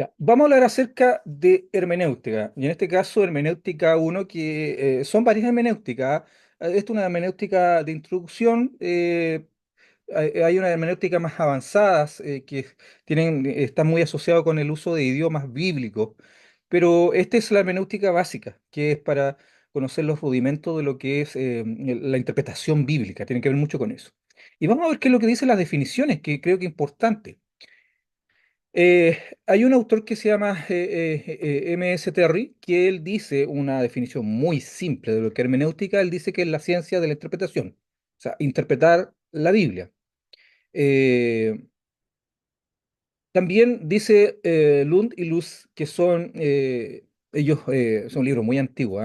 Ya, vamos a hablar acerca de hermenéutica, y en este caso hermenéutica uno que son varias hermenéuticas. Esta es una hermenéutica de introducción. Hay una hermenéutica más avanzadas que están muy asociados con el uso de idiomas bíblicos, pero esta es la hermenéutica básica, que es para conocer los rudimentos de lo que es la interpretación bíblica, tiene que ver mucho con eso. Y vamos a ver qué es lo que dicen las definiciones, que creo que es importante. Hay un autor que se llama M.S. Terry, que él dice una definición muy simple de lo que es hermenéutica. Él dice que es la ciencia de la interpretación, o sea, interpretar la Biblia. Eh, También dice Lund y Luz que son libros muy antiguos,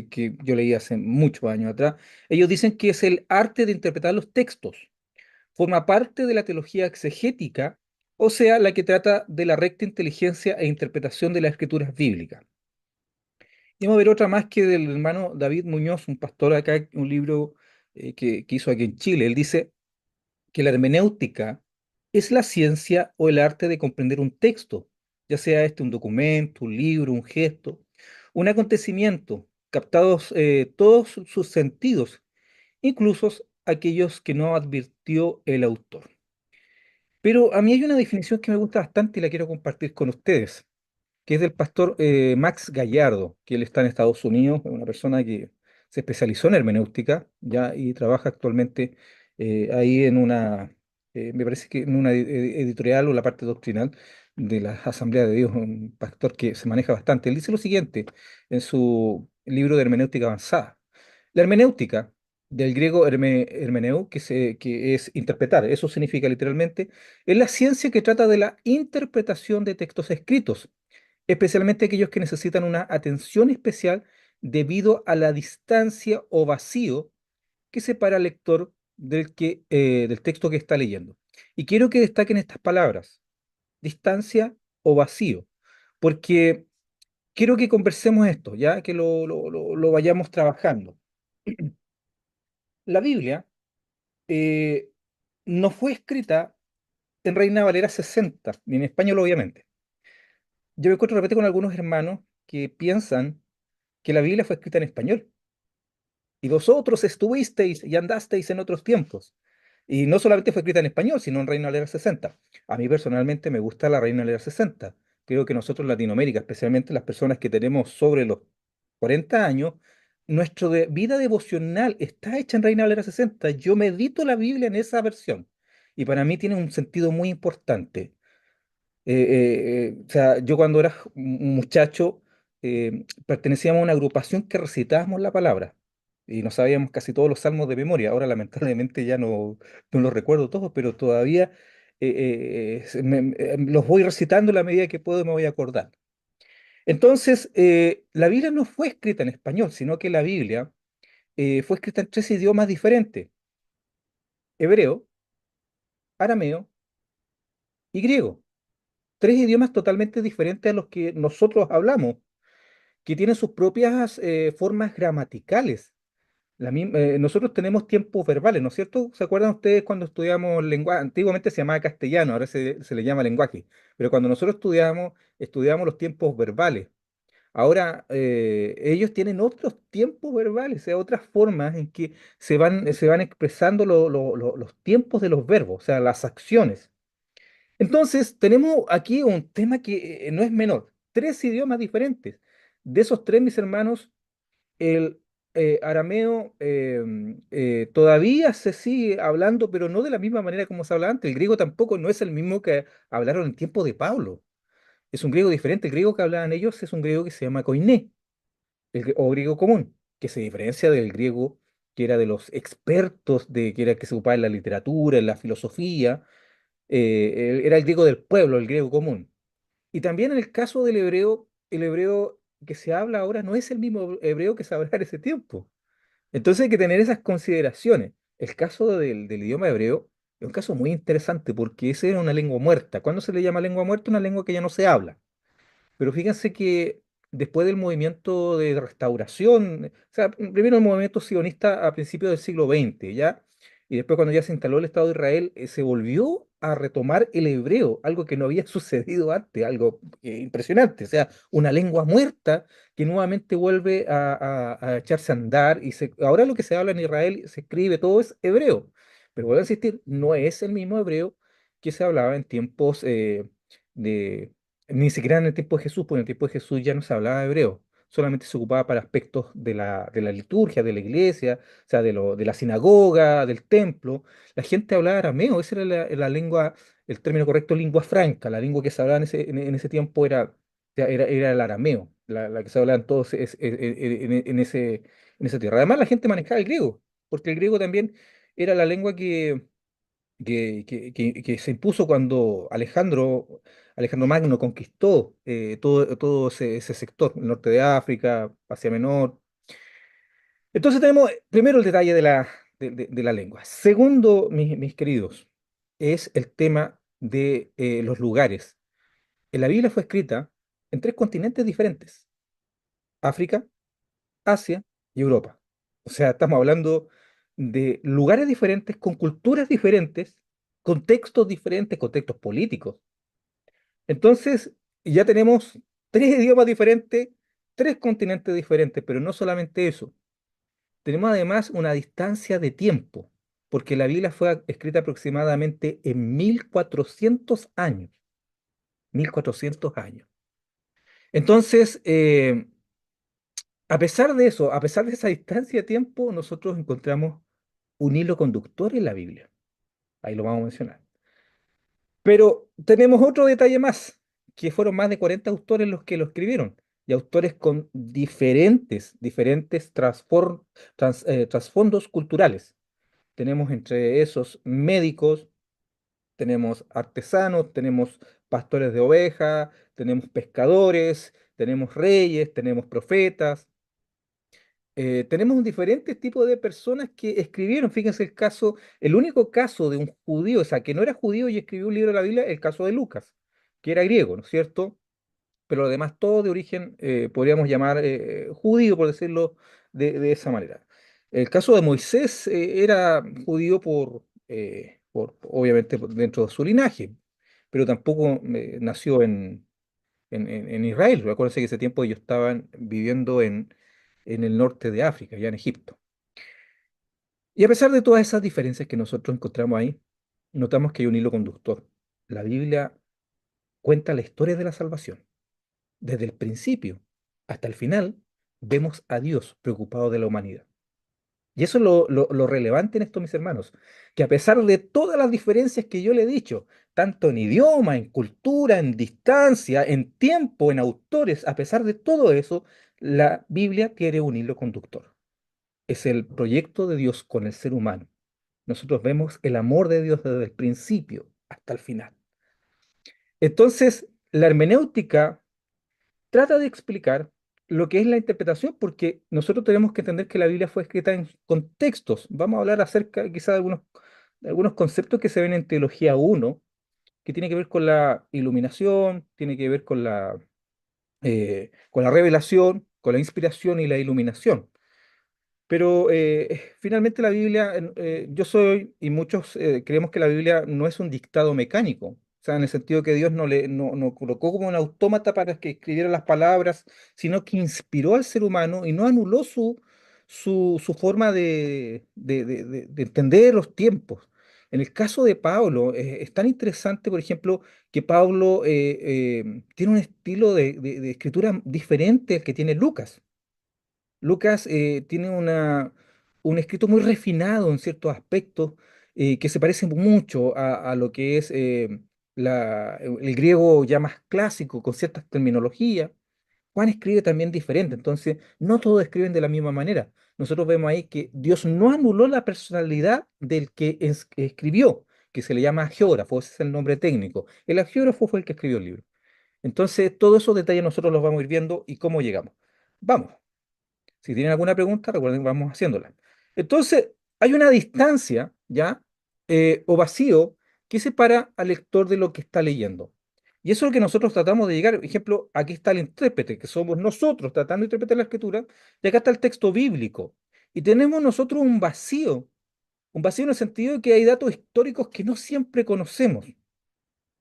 que yo leí hace muchos años atrás. Ellos dicen que es el arte de interpretar los textos, forma parte de la teología exegética, o sea, la que trata de la recta inteligencia e interpretación de las escrituras bíblicas. Y vamos a ver otra más que del hermano David Muñoz, un pastor acá, un libro que hizo aquí en Chile. Él dice que la hermenéutica es la ciencia o el arte de comprender un texto, ya sea este un documento, un libro, un gesto, un acontecimiento, captados todos sus sentidos, incluso aquellos que no advirtió el autor. Pero a mí hay una definición que me gusta bastante y la quiero compartir con ustedes, que es del pastor Max Gallardo, que él está en Estados Unidos, es una persona que se especializó en hermenéutica ya y trabaja actualmente ahí me parece que en una editorial o la parte doctrinal de la Asamblea de Dios, un pastor que se maneja bastante. Él dice lo siguiente en su libro de hermenéutica avanzada. La hermenéutica, del griego hermeneu, que es interpretar, eso significa literalmente, es la ciencia que trata de la interpretación de textos escritos, especialmente aquellos que necesitan una atención especial debido a la distancia o vacío que separa al lector del texto que está leyendo. Y quiero que destaquen estas palabras, distancia o vacío, porque quiero que conversemos esto, ya que lo vayamos trabajando. La Biblia eh, no fue escrita en Reina Valera 60, ni en español obviamente. Yo me encuentro de repente con algunos hermanos que piensan que la Biblia fue escrita en español. Y vosotros estuvisteis y andasteis en otros tiempos. Y no solamente fue escrita en español, sino en Reina Valera 60. A mí personalmente me gusta la Reina Valera 60. Creo que nosotros en Latinoamérica, especialmente las personas que tenemos sobre los 40 años, nuestra vida devocional está hecha en Reina Valera 60. Yo medito la Biblia en esa versión. Y para mí tiene un sentido muy importante. O sea, yo cuando era un muchacho pertenecíamos a una agrupación que recitábamos la palabra y nos sabíamos casi todos los salmos de memoria. Ahora lamentablemente ya no los recuerdo todos, pero todavía los voy recitando a la medida que puedo y me voy a acordar. Entonces, la Biblia no fue escrita en español, sino que la Biblia fue escrita en tres idiomas diferentes: hebreo, arameo y griego. Tres idiomas totalmente diferentes a los que nosotros hablamos, que tienen sus propias formas gramaticales. Nosotros tenemos tiempos verbales, ¿no es cierto? ¿Se acuerdan ustedes cuando estudiamos lenguaje? Antiguamente se llamaba castellano, ahora se le llama lenguaje, pero cuando nosotros estudiamos los tiempos verbales. Ahora ellos tienen otros tiempos verbales, o sea, otras formas en que se van expresando los tiempos de los verbos, o sea, las acciones. Entonces, tenemos aquí un tema que no es menor, tres idiomas diferentes. De esos tres, mis hermanos, el arameo todavía se sigue hablando, pero no de la misma manera como se habla antes. El griego tampoco no es el mismo que hablaron en tiempo de Pablo. Es un griego diferente. El griego que hablaban ellos es un griego que se llama koiné, o griego común, que se diferencia del griego que era de los expertos, que era que se ocupaba en la literatura, en la filosofía. Era el griego del pueblo, el griego común. Y también en el caso del hebreo, el hebreo que se habla ahora no es el mismo hebreo que se hablaba en ese tiempo. Entonces hay que tener esas consideraciones. El caso del idioma hebreo es un caso muy interesante porque esa era una lengua muerta. ¿Cuándo se le llama lengua muerta? Una lengua que ya no se habla. Pero fíjense que después del movimiento de restauración, o sea, primero el movimiento sionista a principios del siglo XX, ¿ya? y después cuando ya se instaló el Estado de Israel, se volvió a retomar el hebreo, algo que no había sucedido antes, algo impresionante, o sea, una lengua muerta que nuevamente vuelve a echarse a andar, y ahora lo que se habla en Israel, se escribe, todo es hebreo, pero vuelvo a insistir, no es el mismo hebreo que se hablaba en tiempos de, ni siquiera en el tiempo de Jesús, porque en el tiempo de Jesús ya no se hablaba hebreo, solamente se ocupaba para aspectos de la liturgia, de la iglesia, o sea, de la sinagoga, del templo. La gente hablaba arameo, esa era la lengua, el término correcto, lengua franca, la lengua que se hablaba en ese tiempo era el arameo, la que se hablaba en todos en esa tierra. Además, la gente manejaba el griego, porque el griego también era la lengua que se impuso cuando Alejandro Magno conquistó todo ese sector, el norte de África, Asia Menor. Entonces tenemos primero el detalle de la lengua. Segundo, mis queridos, es el tema de los lugares. La Biblia fue escrita en tres continentes diferentes: África, Asia y Europa. O sea, estamos hablando de lugares diferentes, con culturas diferentes, contextos diferentes, contextos políticos. Entonces, ya tenemos tres idiomas diferentes, tres continentes diferentes, pero no solamente eso. Tenemos además una distancia de tiempo, porque la Biblia fue escrita aproximadamente en 1400 años. 1400 años. Entonces, a pesar de eso, a pesar de esa distancia de tiempo, nosotros encontramos un hilo conductor en la Biblia. Ahí lo vamos a mencionar. Pero tenemos otro detalle más, que fueron más de 40 autores los que lo escribieron, y autores con diferentes trasfondos culturales. Tenemos entre esos médicos, tenemos artesanos, tenemos pastores de ovejas, tenemos pescadores, tenemos reyes, tenemos profetas. Tenemos diferentes tipos de personas que escribieron. Fíjense el único caso de un judío, o sea, que no era judío y escribió un libro de la Biblia, el caso de Lucas, que era griego, ¿no es cierto? Pero además todo de origen, podríamos llamar judío, por decirlo de esa manera. El caso de Moisés era judío obviamente, dentro de su linaje, pero tampoco nació en Israel. Acuérdense que ese tiempo ellos estaban viviendo en el norte de África, ya en Egipto. Y a pesar de todas esas diferencias que nosotros encontramos ahí, notamos que hay un hilo conductor. La Biblia cuenta la historia de la salvación. Desde el principio hasta el final, vemos a Dios preocupado de la humanidad. Y eso es lo relevante en esto, mis hermanos, que a pesar de todas las diferencias que yo le he dicho, tanto en idioma, en cultura, en distancia, en tiempo, en autores, a pesar de todo eso, la Biblia tiene un hilo conductor. Es el proyecto de Dios con el ser humano. Nosotros vemos el amor de Dios desde el principio hasta el final. Entonces, la hermenéutica trata de explicar lo que es la interpretación, porque nosotros tenemos que entender que la Biblia fue escrita en contextos. Vamos a hablar acerca quizá de algunos conceptos que se ven en Teología 1, que tiene que ver con la iluminación, tiene que ver con la revelación, con la inspiración y la iluminación. Pero finalmente la Biblia, yo soy, y muchos creemos que la Biblia no es un dictado mecánico, o sea, en el sentido que Dios no colocó como un autómata para que escribiera las palabras, sino que inspiró al ser humano y no anuló su forma de entender los tiempos. En el caso de Pablo, es tan interesante, por ejemplo, que Pablo tiene un estilo de escritura diferente al que tiene Lucas. Lucas tiene un escrito muy refinado en ciertos aspectos, que se parece mucho a lo que es el griego ya más clásico, con ciertas terminologías. Juan escribe también diferente, entonces no todos escriben de la misma manera. Nosotros vemos ahí que Dios no anuló la personalidad del que escribió, que se le llama geógrafo, ese es el nombre técnico. El geógrafo fue el que escribió el libro. Entonces, todos esos detalles nosotros los vamos a ir viendo y cómo llegamos. Vamos. Si tienen alguna pregunta, recuerden que vamos haciéndola. Entonces, hay una distancia, ¿ya? O vacío que separa al lector de lo que está leyendo. Y eso es lo que nosotros tratamos de llegar. Por ejemplo, aquí está el intérprete, que somos nosotros tratando de interpretar la escritura, y acá está el texto bíblico. Y tenemos nosotros un vacío Un vacío en el sentido de que hay datos históricos que no siempre conocemos.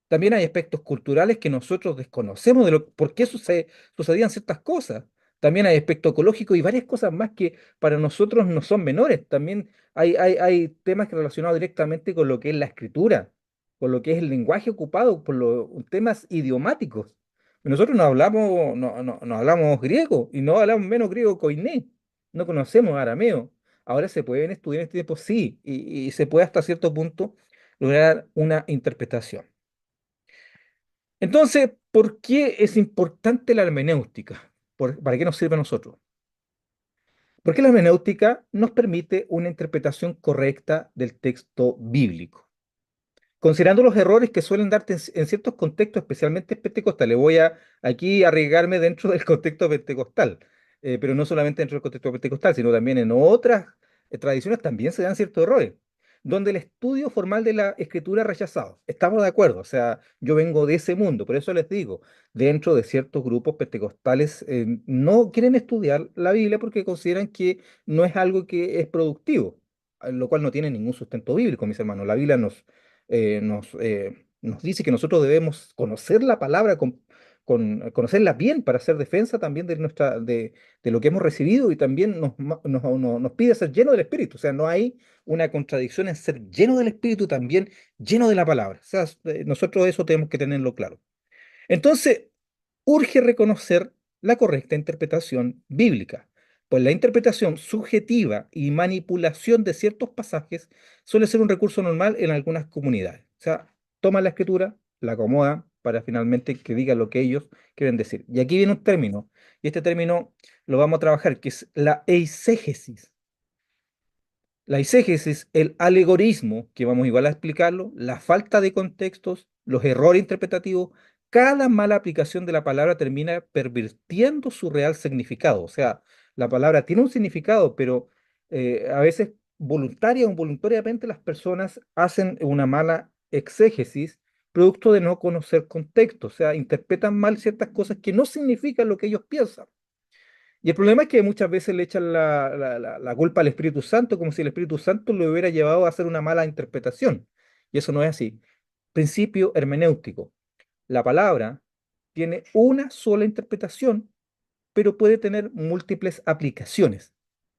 También hay aspectos culturales que nosotros desconocemos de por qué sucedían ciertas cosas. También hay aspectos ecológicos y varias cosas más que para nosotros no son menores. También hay temas que relacionados directamente con lo que es la escritura, con lo que es el lenguaje ocupado, por los temas idiomáticos. Nosotros no hablamos griego y no hablamos menos griego koiné. No conocemos arameo. Ahora se pueden estudiar en este tiempo, sí, y se puede hasta cierto punto lograr una interpretación. Entonces, ¿por qué es importante la hermenéutica? ¿Para qué nos sirve a nosotros? Porque la hermenéutica nos permite una interpretación correcta del texto bíblico. Considerando los errores que suelen darte en ciertos contextos, especialmente pentecostales, voy a aquí arriesgarme dentro del contexto pentecostal, pero no solamente dentro del contexto pentecostal, sino también en otras tradiciones también se dan ciertos errores, donde el estudio formal de la escritura es rechazado. Estamos de acuerdo, o sea, yo vengo de ese mundo, por eso les digo, dentro de ciertos grupos pentecostales no quieren estudiar la Biblia porque consideran que no es algo que es productivo, lo cual no tiene ningún sustento bíblico, mis hermanos. La Biblia nos dice que nosotros debemos conocer la palabra, conocerla bien para hacer defensa también de lo que hemos recibido y también nos pide ser lleno del Espíritu. O sea, no hay una contradicción en ser lleno del Espíritu, también lleno de la palabra. O sea, nosotros eso tenemos que tenerlo claro. Entonces, urge reconocer la correcta interpretación bíblica, pues la interpretación subjetiva y manipulación de ciertos pasajes suele ser un recurso normal en algunas comunidades. O sea, toman la escritura, la acomodan para finalmente que diga lo que ellos quieren decir. Y aquí viene un término, y este término lo vamos a trabajar, que es la eisegesis. La eisegesis, el alegorismo, que vamos igual a explicarlo, la falta de contextos, los errores interpretativos, cada mala aplicación de la palabra termina pervirtiendo su real significado. O sea, la palabra tiene un significado, pero a veces voluntaria o involuntariamente las personas hacen una mala exégesis producto de no conocer contexto. O sea, interpretan mal ciertas cosas que no significan lo que ellos piensan. Y el problema es que muchas veces le echan la culpa al Espíritu Santo, como si el Espíritu Santo lo hubiera llevado a hacer una mala interpretación. Y eso no es así. Principio hermenéutico. La palabra tiene una sola interpretación, pero puede tener múltiples aplicaciones.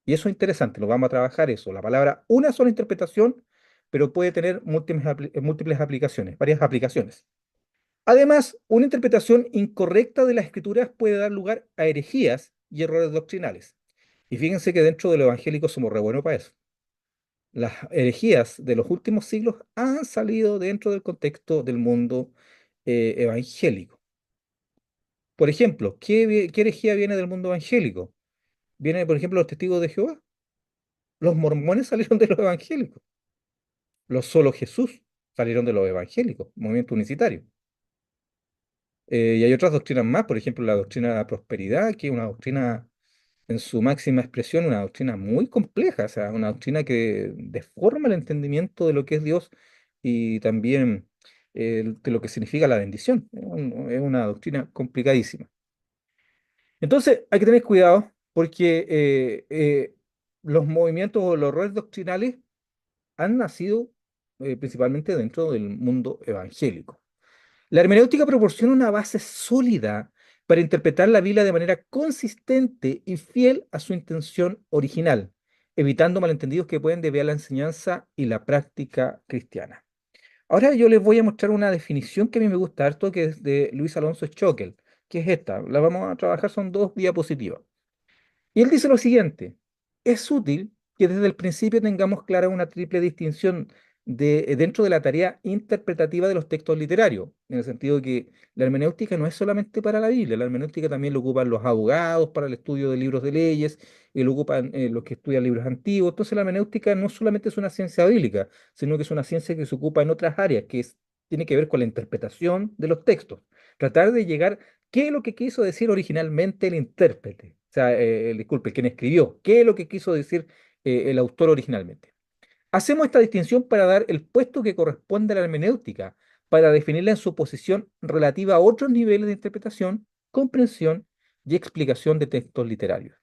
Y eso es interesante, lo vamos a trabajar eso. La palabra, una sola interpretación, pero puede tener múltiples aplicaciones, varias aplicaciones. Además, una interpretación incorrecta de las escrituras puede dar lugar a herejías y errores doctrinales. Y fíjense que dentro de los evangélicos somos re buenos para eso. Las herejías de los últimos siglos han salido dentro del contexto del mundo evangélico. Por ejemplo, ¿qué herejía viene del mundo evangélico? Viene, por ejemplo, los testigos de Jehová. Los mormones salieron de los evangélicos. Los solo Jesús salieron de los evangélicos, movimiento unicitario. Y hay otras doctrinas más, por ejemplo, la doctrina de la prosperidad, que es una doctrina en su máxima expresión, una doctrina muy compleja, o sea, una doctrina que deforma el entendimiento de lo que es Dios y también de lo que significa la bendición. Es una doctrina complicadísima. Entonces, hay que tener cuidado porque los movimientos o los errores doctrinales han nacido principalmente dentro del mundo evangélico. La hermenéutica proporciona una base sólida para interpretar la Biblia de manera consistente y fiel a su intención original, evitando malentendidos que pueden desviar la enseñanza y la práctica cristiana. Ahora yo les voy a mostrar una definición que a mí me gusta harto, que es de Luis Alonso Schockel, que es esta. La vamos a trabajar, son dos diapositivas. Y él dice lo siguiente: es útil que desde el principio tengamos clara una triple distinción dentro de la tarea interpretativa de los textos literarios, en el sentido de que la hermenéutica no es solamente para la Biblia, la hermenéutica también lo ocupan los abogados para el estudio de libros de leyes, y lo ocupan los que estudian libros antiguos. Entonces la hermenéutica no solamente es una ciencia bíblica, sino que es una ciencia que se ocupa en otras áreas, tiene que ver con la interpretación de los textos, tratar de llegar. ¿Qué es lo que quiso decir originalmente el intérprete? O sea, disculpe, quien escribió. ¿Qué es lo que quiso decir el autor originalmente? Hacemos esta distinción para dar el puesto que corresponde a la hermenéutica, para definirla en su posición relativa a otros niveles de interpretación, comprensión y explicación de textos literarios.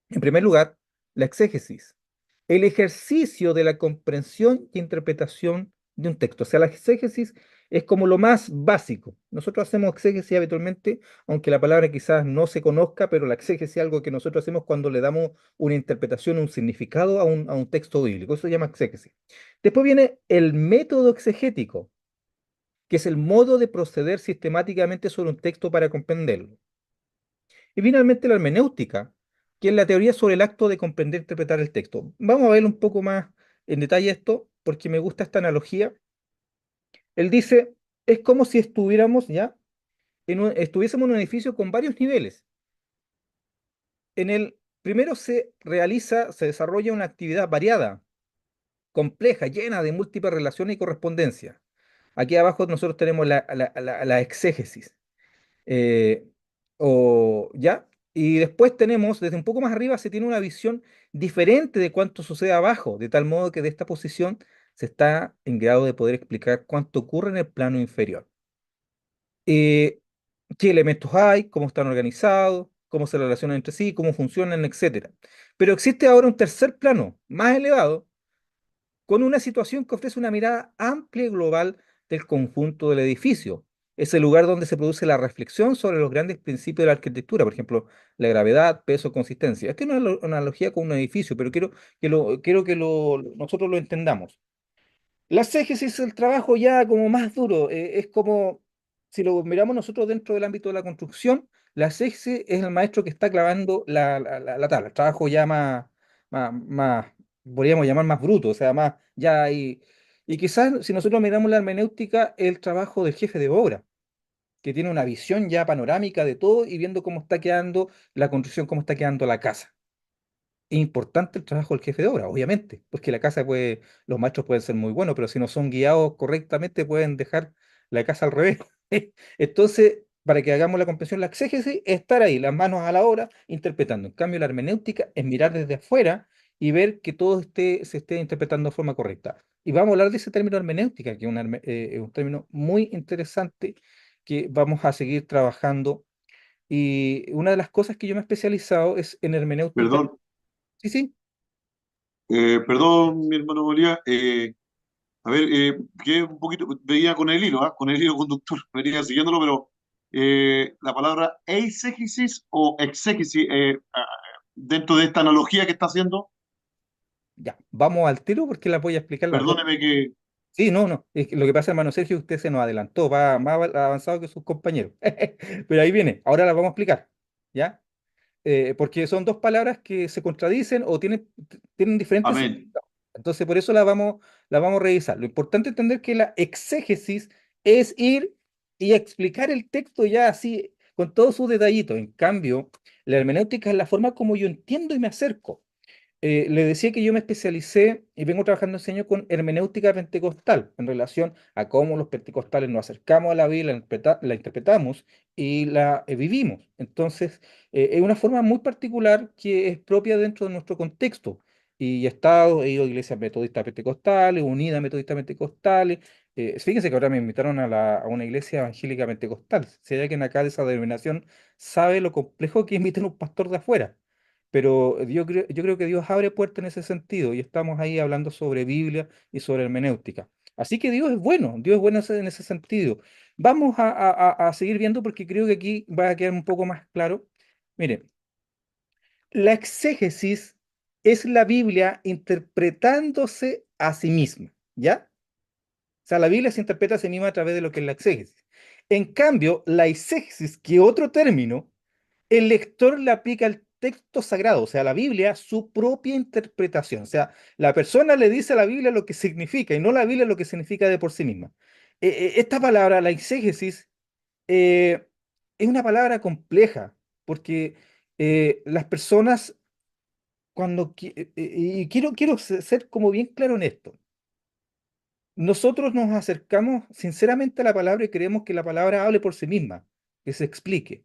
En primer lugar, la exégesis. el ejercicio de la comprensión y interpretación de un texto. O sea, la exégesis es como lo más básico. Nosotros hacemos exégesis habitualmente, aunque la palabra quizás no se conozca, pero la exégesis es algo que nosotros hacemos cuando le damos una interpretación, un significado a un texto bíblico. Eso se llama exégesis. Después viene el método exegético, que es el modo de proceder sistemáticamente sobre un texto para comprenderlo. Y finalmente la hermenéutica, que es la teoría sobre el acto de comprender e interpretar el texto. Vamos a ver un poco más en detalle esto, porque me gusta esta analogía. Él dice, es como si estuviéramos ya, estuviésemos en un edificio con varios niveles. En el primero se desarrolla una actividad variada, compleja, llena de múltiples relaciones y correspondencias. Aquí abajo nosotros tenemos la exégesis. eh, ¿Ya? Y después tenemos, desde un poco más arriba, se tiene una visión diferente de cuánto sucede abajo, de tal modo que de esta posición se está en grado de poder explicar cuánto ocurre en el plano inferior. Eh, ¿Qué elementos hay? ¿Cómo están organizados? ¿Cómo se relacionan entre sí? ¿Cómo funcionan? Etcétera. Pero existe ahora un tercer plano, más elevado, con una situación que ofrece una mirada amplia y global del conjunto del edificio. Es el lugar donde se produce la reflexión sobre los grandes principios de la arquitectura, por ejemplo, la gravedad, peso, consistencia. Esta es una analogía con un edificio, pero quiero que nosotros lo entendamos. La exégesis es el trabajo ya como más duro, es como, si lo miramos nosotros dentro del ámbito de la construcción, la exégesis es el maestro que está clavando la tabla, el trabajo ya más, podríamos llamar más bruto, o sea, más ya ahí. Y quizás si nosotros miramos la hermenéutica, el trabajo del jefe de obra, que tiene una visión ya panorámica de todo y viendo cómo está quedando la construcción, cómo está quedando la casa. Es importante el trabajo del jefe de obra, obviamente, porque la casa puede, los maestros pueden ser muy buenos, pero si no son guiados correctamente pueden dejar la casa al revés. Entonces, para que hagamos la comprensión, la exégesis es estar ahí, las manos a la obra, interpretando. En cambio, la hermenéutica es mirar desde afuera y ver que todo se esté interpretando de forma correcta. Y vamos a hablar de ese término hermenéutica, que es es un término muy interesante que vamos a seguir trabajando. Y una de las cosas que yo me he especializado es en hermenéutica. Perdón, Sí, sí. perdón, mi hermano Bolívar. A ver, que un poquito, veía con el hilo, ¿ah? Con el hilo conductor, venía siguiéndolo, pero la palabra eisegesis o exégesis, dentro de esta analogía que está haciendo, Ya, vamos al tiro porque las voy a explicar las dos. perdóneme que, Sí, no, no. Es que lo que pasa, hermano Sergio, usted se nos adelantó, va más avanzado que sus compañeros. Pero ahí viene, ahora las vamos a explicar. ¿Ya? Porque son dos palabras que se contradicen o tienen diferentes amén, significados. Entonces, por eso la vamos a revisar. Lo importante es entender que la exégesis es ir y explicar el texto ya así, con todos sus detallitos. En cambio, la hermenéutica es la forma como yo entiendo y me acerco. Le decía que yo me especialicé y vengo trabajando en años con hermenéutica pentecostal en relación a cómo los pentecostales nos acercamos a la Biblia, la interpretamos y la vivimos. Entonces, es una forma muy particular que es propia dentro de nuestro contexto. Y he ido a iglesias metodistas pentecostales, unidas metodistas pentecostales. Fíjense que ahora me invitaron a una iglesia evangélica pentecostal. Si hay alguien acá de esa denominación, sabe lo complejo que es invitar a un pastor de afuera, pero yo creo que Dios abre puertas en ese sentido y estamos ahí hablando sobre Biblia y sobre hermenéutica. Así que Dios es bueno en ese sentido. Vamos a seguir viendo porque creo que aquí va a quedar un poco más claro. Mire, la exégesis es la Biblia interpretándose a sí misma, ¿ya? O sea, la Biblia se interpreta a sí misma a través de lo que es la exégesis. En cambio, la exégesis, que es otro término, el lector le aplica al texto sagrado, o sea, a la Biblia, su propia interpretación. O sea, la persona le dice a la Biblia lo que significa y no la Biblia lo que significa de por sí misma. Esta palabra, la exégesis, eh, es una palabra compleja porque las personas, y quiero ser como bien claro en esto. Nosotros nos acercamos sinceramente a la palabra y creemos que la palabra hable por sí misma, que se explique.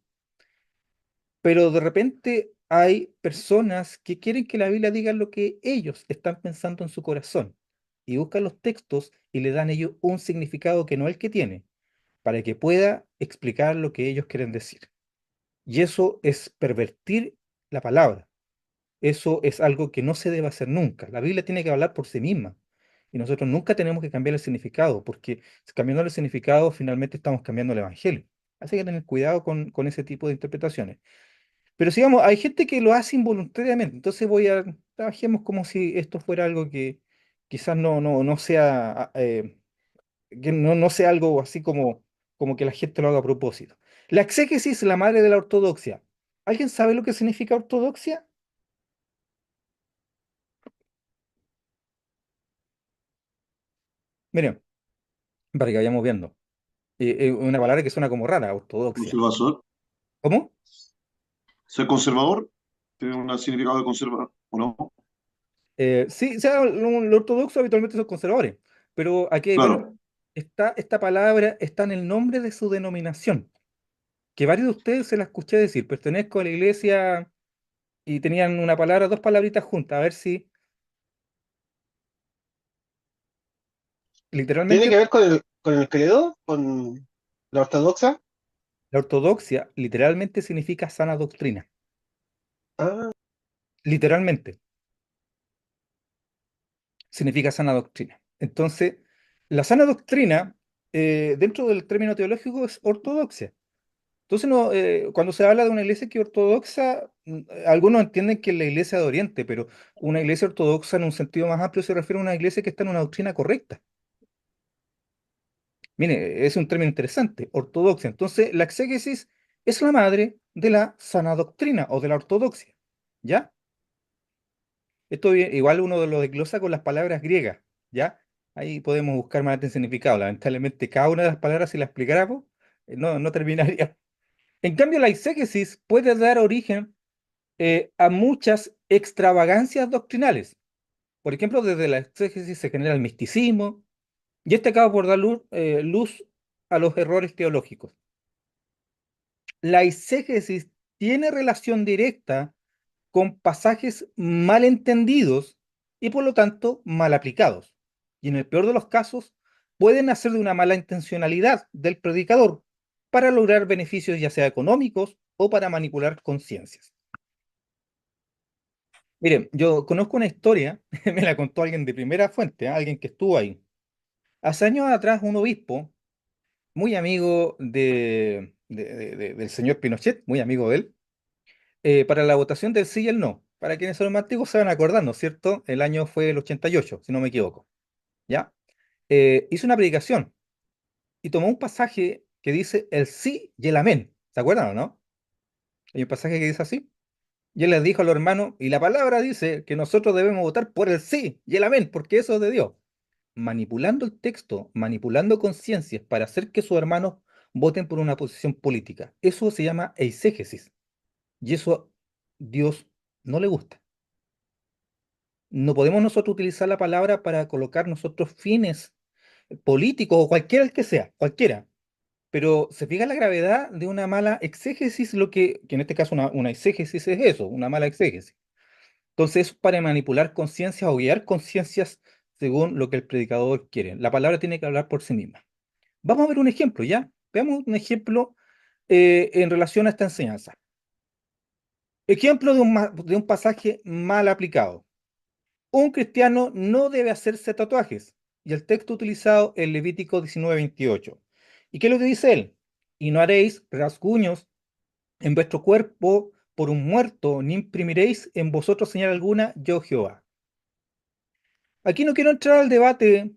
Pero de repente hay personas que quieren que la Biblia diga lo que ellos están pensando en su corazón y buscan los textos y le dan a ellos un significado que no es el que tiene, para que pueda explicar lo que ellos quieren decir. Y eso es pervertir la palabra. eso es algo que no se debe hacer nunca. La Biblia tiene que hablar por sí misma. Y nosotros nunca tenemos que cambiar el significado, porque cambiando el significado finalmente estamos cambiando el Evangelio. Así que tener cuidado con ese tipo de interpretaciones. Pero sigamos, hay gente que lo hace involuntariamente. Entonces trabajemos como si esto fuera algo que quizás no sea, que no sea algo así como que la gente lo haga a propósito. La exégesis, la madre de la ortodoxia. ¿Alguien sabe lo que significa ortodoxia? Miren, para que vayamos viendo. Una palabra que suena como rara, ortodoxia. Conservador. ¿Cómo? Ser conservador tiene un significado de conservador, ¿o no? Sí, o sea, los ortodoxos habitualmente son conservadores, pero aquí, bueno, Claro. esta palabra está en el nombre de su denominación, que varios de ustedes se la escuché decir, pertenezco a la iglesia y tenían una palabra, dos palabritas juntas, a ver si ¿Tiene literalmente que ver con el credo? ¿Con la ortodoxa? la ortodoxia literalmente significa sana doctrina, Ah, literalmente significa sana doctrina. Entonces, la sana doctrina, dentro del término teológico, es ortodoxia. Entonces, no, cuando se habla de una iglesia que es ortodoxa, algunos entienden que es la iglesia de Oriente, pero una iglesia ortodoxa en un sentido más amplio se refiere a una iglesia que está en una doctrina correcta. Mire, es un término interesante, ortodoxia. Entonces, la exégesis es la madre de la sana doctrina o de la ortodoxia. ¿Ya? Esto igual uno de los desglosa con las palabras griegas. ¿Ya? Ahí podemos buscar más el significado. Lamentablemente, cada una de las palabras, si la explicáramos, no terminaría. En cambio, la exégesis puede dar origen a muchas extravagancias doctrinales. Por ejemplo, desde la exégesis se genera el misticismo, y este acaba por dar luz a los errores teológicos. La exégesis tiene relación directa con pasajes mal entendidos y por lo tanto mal aplicados. Y en el peor de los casos, pueden nacer de una mala intencionalidad del predicador para lograr beneficios ya sea económicos o para manipular conciencias. Miren, yo conozco una historia, me la contó alguien de primera fuente, alguien que estuvo ahí. Hace años atrás, un obispo, muy amigo del señor Pinochet, muy amigo de él, para la votación del sí y el no. Para quienes son más antiguos se van a acordar, ¿no es cierto? El año fue el 88, si no me equivoco. ¿Ya? Hizo una predicación y tomó un pasaje que dice el sí y el amén. ¿Se acuerdan o no? Hay un pasaje que dice así. Y él les dijo a los hermanos, y la palabra dice que nosotros debemos votar por el sí y el amén, porque eso es de Dios. Manipulando el texto, manipulando conciencias para hacer que sus hermanos voten por una posición política. Eso se llama eisegesis. Y eso Dios no le gusta. No podemos nosotros utilizar la palabra para colocar nosotros fines políticos o cualquiera el que sea, cualquiera. Pero se fija la gravedad de una mala exégesis, que en este caso una exégesis es eso, una mala exégesis. Entonces, es para manipular conciencias o guiar conciencias según lo que el predicador quiere. La palabra tiene que hablar por sí misma. Vamos a ver un ejemplo, ¿ya? Veamos un ejemplo en relación a esta enseñanza. Ejemplo de un pasaje mal aplicado. Un cristiano no debe hacerse tatuajes. Y el texto utilizado es Levítico 19:28. ¿Y qué es lo que dice él? Y no haréis rasguños en vuestro cuerpo por un muerto, ni imprimiréis en vosotros señal alguna, yo Jehová. Aquí no quiero entrar al debate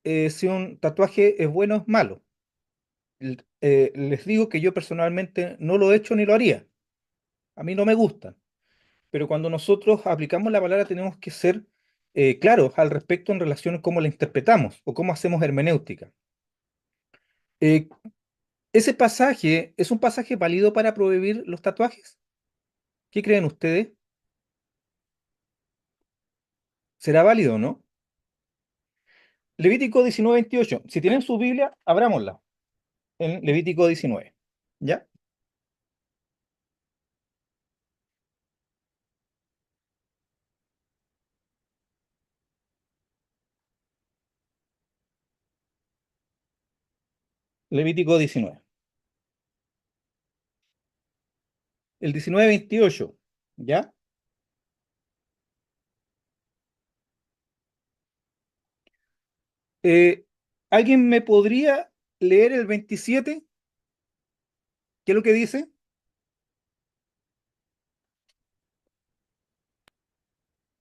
si un tatuaje es bueno o es malo. Les digo que yo personalmente no lo he hecho ni lo haría. A mí no me gustan. Pero cuando nosotros aplicamos la palabra tenemos que ser claros al respecto en relación a cómo la interpretamos o cómo hacemos hermenéutica. Eh, ¿Ese pasaje es un pasaje válido para prohibir los tatuajes? ¿Qué creen ustedes? ¿Será válido o no? Levítico 19:28. Si tienen su Biblia, abrámosla en Levítico 19. ¿Ya? Levítico 19. El 19:28. ¿Ya? Eh, ¿Alguien me podría leer el 27? ¿Qué es lo que dice?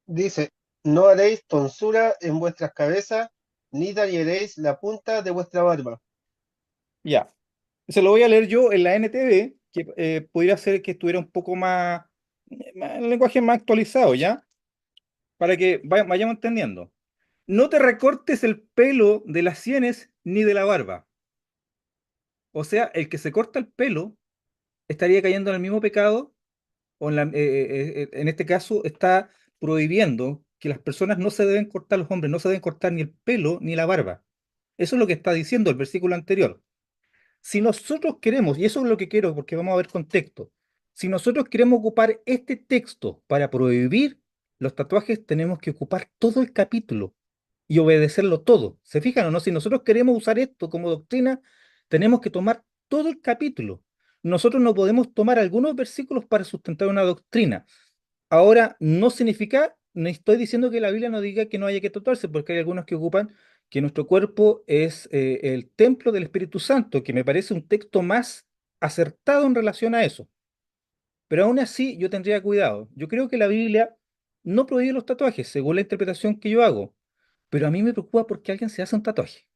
Dice, no haréis tonsura en vuestras cabezas, ni talleréis la punta de vuestra barba. Ya. Se lo voy a leer yo en la NTV, que pudiera ser que estuviera un poco el lenguaje más actualizado, ¿ya? Para que vayamos entendiendo. No te recortes el pelo de las sienes ni de la barba. O sea, el que se corta el pelo estaría cayendo en el mismo pecado, o en este caso está prohibiendo que las personas no se deben cortar, los hombres no se deben cortar ni el pelo ni la barba. Eso es lo que está diciendo el versículo anterior. Si nosotros queremos, y eso es lo que quiero porque vamos a ver contexto, si nosotros queremos ocupar este texto para prohibir los tatuajes, tenemos que ocupar todo el capítulo y obedecerlo todo. ¿Se fijan o no? Si nosotros queremos usar esto como doctrina, tenemos que tomar todo el capítulo. Nosotros no podemos tomar algunos versículos para sustentar una doctrina. Ahora, no significa, no estoy diciendo que la Biblia no diga que no haya que tatuarse, porque hay algunos que ocupan que nuestro cuerpo es el templo del Espíritu Santo, que me parece un texto más acertado en relación a eso. Pero aún así, yo tendría cuidado. Yo creo que la Biblia no prohíbe los tatuajes, según la interpretación que yo hago. Pero a mí me preocupa por qué alguien se hace un tatuaje.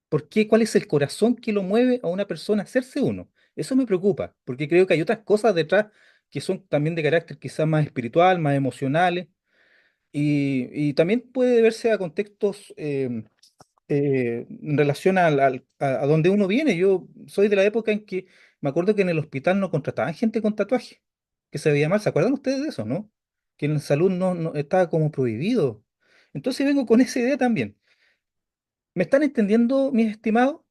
¿Por qué? ¿Cuál es el corazón que lo mueve a una persona a hacerse uno? Eso me preocupa, porque creo que hay otras cosas detrás que son también de carácter quizás más espiritual, más emocionales, y también puede deberse a contextos en relación a donde uno viene. Yo soy de la época en que me acuerdo que en el hospital no contrataban gente con tatuaje, que se veía mal. ¿Se acuerdan ustedes de eso, no? Que en salud no estaba como prohibido. Entonces vengo con esa idea también. ¿Me están entendiendo, mis estimados?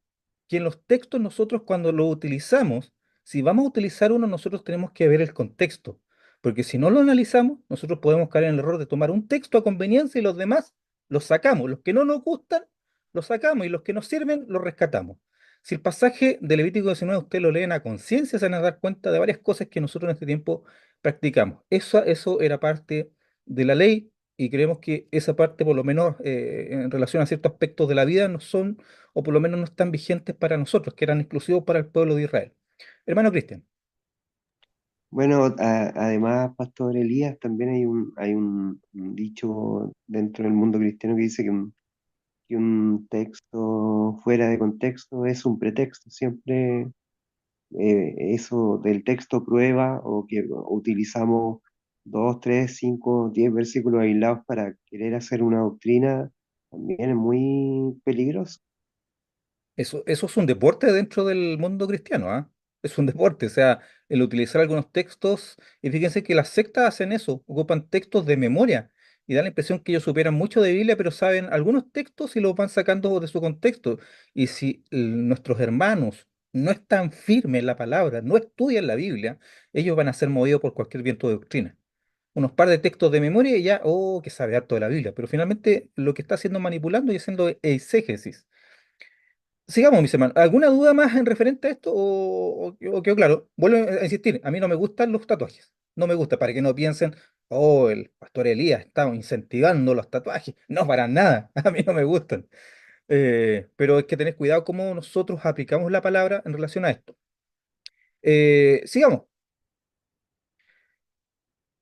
Que en los textos nosotros cuando lo utilizamos, si vamos a utilizar uno, nosotros tenemos que ver el contexto, porque si no lo analizamos, nosotros podemos caer en el error de tomar un texto a conveniencia y los demás los sacamos. Los que no nos gustan, los sacamos y los que nos sirven, los rescatamos. Si el pasaje de Levítico 19 usted lo leen a conciencia, se van a dar cuenta de varias cosas que nosotros en este tiempo practicamos. Eso era parte de la ley y creemos que esa parte, por lo menos en relación a ciertos aspectos de la vida, no son o por lo menos no están vigentes para nosotros, que eran exclusivos para el pueblo de Israel. Hermano Cristian, Bueno, además, Pastor Elías, también hay un dicho dentro del mundo cristiano que dice que un texto fuera de contexto es un pretexto. Siempre eso del texto prueba o que utilizamos 2, 3, 5, 10 versículos aislados para querer hacer una doctrina, también es muy peligroso. eso es un deporte dentro del mundo cristiano, ¿ah? Es un deporte, o sea, el utilizar algunos textos, y fíjense que las sectas hacen eso, ocupan textos de memoria, y da la impresión que ellos supieran mucho de Biblia, pero saben algunos textos y los van sacando de su contexto. Y si nuestros hermanos no están firmes en la palabra, no estudian la Biblia, ellos van a ser movidos por cualquier viento de doctrina. Unos par de textos de memoria y ya, oh, que sabe harto de la Biblia, pero finalmente lo que está haciendo es manipulando y haciendo exégesis. Sigamos, mis hermanos. ¿Alguna duda más en referente a esto o quedó claro? Vuelvo a insistir, a mí no me gustan los tatuajes. No me gusta, para que no piensen, oh, el pastor Elías está incentivando los tatuajes. No, para nada, a mí no me gustan. Pero hay que tener cuidado cómo nosotros aplicamos la palabra en relación a esto. Sigamos.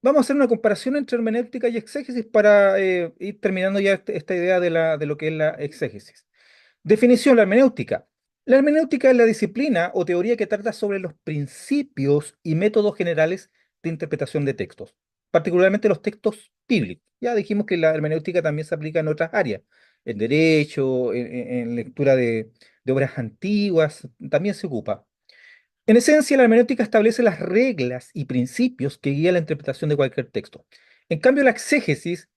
Vamos a hacer una comparación entre hermenéutica y exégesis para ir terminando ya esta idea de lo que es la exégesis. Definición: la hermenéutica. La hermenéutica es la disciplina o teoría que trata sobre los principios y métodos generales de interpretación de textos, particularmente los textos bíblicos. Ya dijimos que la hermenéutica también se aplica en otras áreas, en derecho, en lectura de obras antiguas, también se ocupa. En esencia, la hermenéutica establece las reglas y principios que guían la interpretación de cualquier texto. En cambio, la exégesis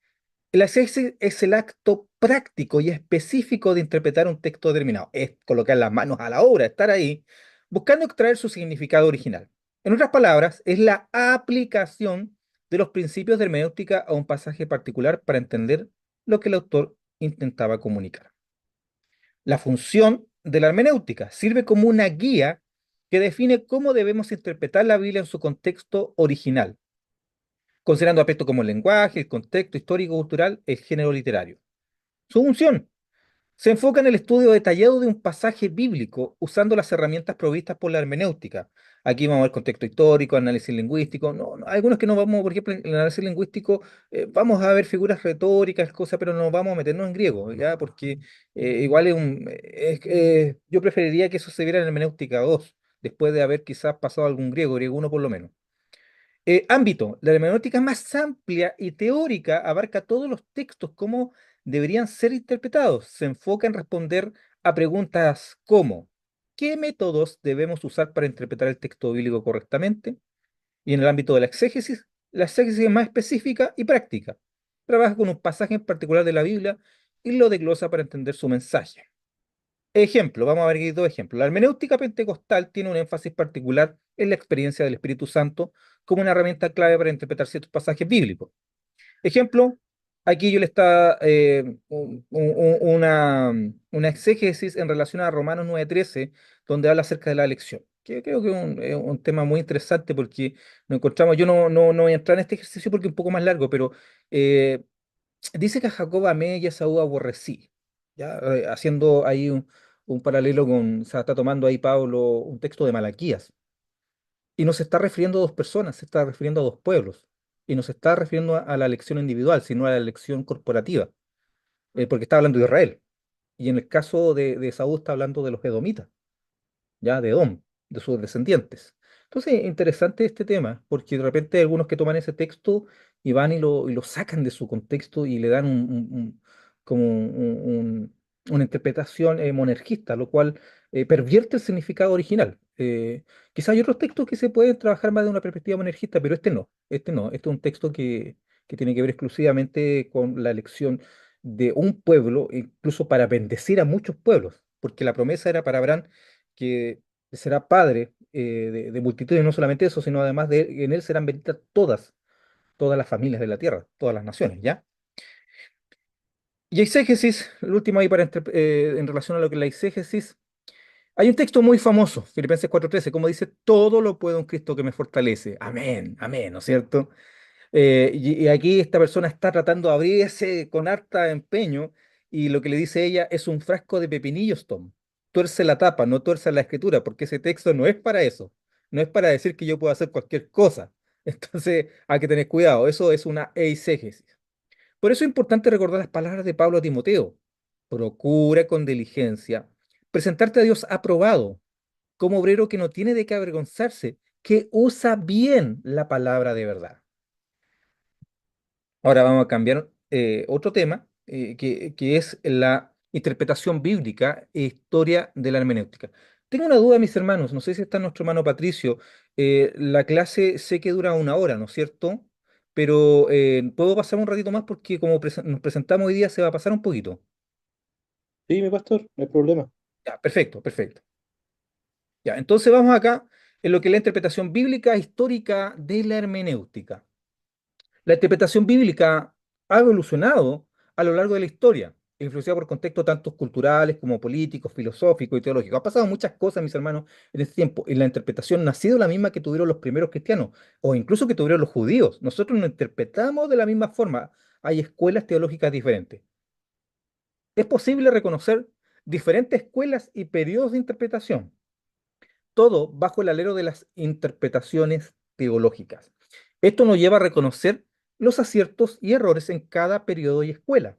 es el acto práctico y específico de interpretar un texto determinado. Es colocar las manos a la obra, estar ahí, buscando extraer su significado original. En otras palabras, es la aplicación de los principios de hermenéutica a un pasaje particular para entender lo que el autor intentaba comunicar. La función de la hermenéutica sirve como una guía que define cómo debemos interpretar la Biblia en su contexto original, considerando aspectos como el lenguaje, el contexto histórico-cultural, el género literario. Su función: Se enfoca en el estudio detallado de un pasaje bíblico usando las herramientas provistas por la hermenéutica. Aquí vamos a ver contexto histórico, análisis lingüístico. Algunos que no vamos, por ejemplo, en el análisis lingüístico vamos a ver figuras retóricas, cosas, pero no vamos a meternos en griego, ¿ya? Porque igual yo preferiría que eso se viera en hermenéutica 2, después de haber quizás pasado algún griego, griego 1 por lo menos. Ámbito. La hermenéutica más amplia y teórica abarca todos los textos, cómo deberían ser interpretados. Se enfoca en responder a preguntas como ¿qué métodos debemos usar para interpretar el texto bíblico correctamente? Y en el ámbito de la exégesis es más específica y práctica. Trabaja con un pasaje en particular de la Biblia y lo desglosa para entender su mensaje. Ejemplo, vamos a ver aquí dos ejemplos. La hermenéutica pentecostal tiene un énfasis particular en la experiencia del Espíritu Santo como una herramienta clave para interpretar ciertos pasajes bíblicos. Ejemplo, aquí yo le está una exégesis en relación a Romanos 9:13, donde habla acerca de la elección. Que creo que es un tema muy interesante porque nos encontramos, yo no voy a entrar en este ejercicio porque es un poco más largo, pero eh, dice que a Jacob amé y a Esaú aborrecí, ¿ya? Haciendo ahí un paralelo con, o sea, está tomando ahí Pablo un texto de Malaquías, y no se está refiriendo a dos personas, se está refiriendo a dos pueblos, y no se está refiriendo a la elección individual, sino a la elección corporativa, porque está hablando de Israel, y en el caso de Esaú está hablando de los edomitas, ya de Edom, de sus descendientes. Entonces, interesante este tema, porque de repente hay algunos que toman ese texto y van y lo sacan de su contexto y le dan como una interpretación monergista, lo cual pervierte el significado original. Quizás hay otros textos que se pueden trabajar más de una perspectiva monergista, pero este es un texto que tiene que ver exclusivamente con la elección de un pueblo, incluso para bendecir a muchos pueblos, porque la promesa era para Abraham que será padre de multitudes, no solamente eso, sino además de él, en él serán benditas todas las familias de la tierra, todas las naciones, ¿ya? Y exégesis, el último ahí en relación a lo que es la exégesis, hay un texto muy famoso, Filipenses 4:13, como dice, todo lo puedo en Cristo que me fortalece. Amén, amén, ¿no es cierto? Y aquí esta persona está tratando de abrirse con harta empeño y lo que le dice ella es un frasco de pepinillos, Tom. Tuerce la tapa, no tuerce la escritura, porque ese texto no es para eso. No es para decir que yo puedo hacer cualquier cosa. Entonces hay que tener cuidado. Eso es una eisegesis. Por eso es importante recordar las palabras de Pablo a Timoteo. Procura con diligencia presentarte a Dios aprobado, como obrero que no tiene de qué avergonzarse, que usa bien la palabra de verdad. Ahora vamos a cambiar otro tema, que es la interpretación bíblica e historia de la hermenéutica. Tengo una duda, mis hermanos, no sé si está nuestro hermano Patricio. La clase sé que dura una hora, ¿no es cierto? Pero puedo pasar un ratito más porque como nos presentamos hoy día se va a pasar un poquito. Sí, mi pastor, no hay problema. Ya, perfecto, perfecto. Ya, entonces vamos acá en lo que es la interpretación bíblica histórica de la hermenéutica. La interpretación bíblica ha evolucionado a lo largo de la historia, influenciada por contextos tanto culturales como políticos, filosóficos y teológicos. Ha pasado muchas cosas, mis hermanos, en este tiempo, y la interpretación no ha sido la misma que tuvieron los primeros cristianos, o incluso que tuvieron los judíos. Nosotros no interpretamos de la misma forma. Hay escuelas teológicas diferentes. Es posible reconocer diferentes escuelas y periodos de interpretación, todo bajo el alero de las interpretaciones teológicas. Esto nos lleva a reconocer los aciertos y errores en cada periodo y escuela.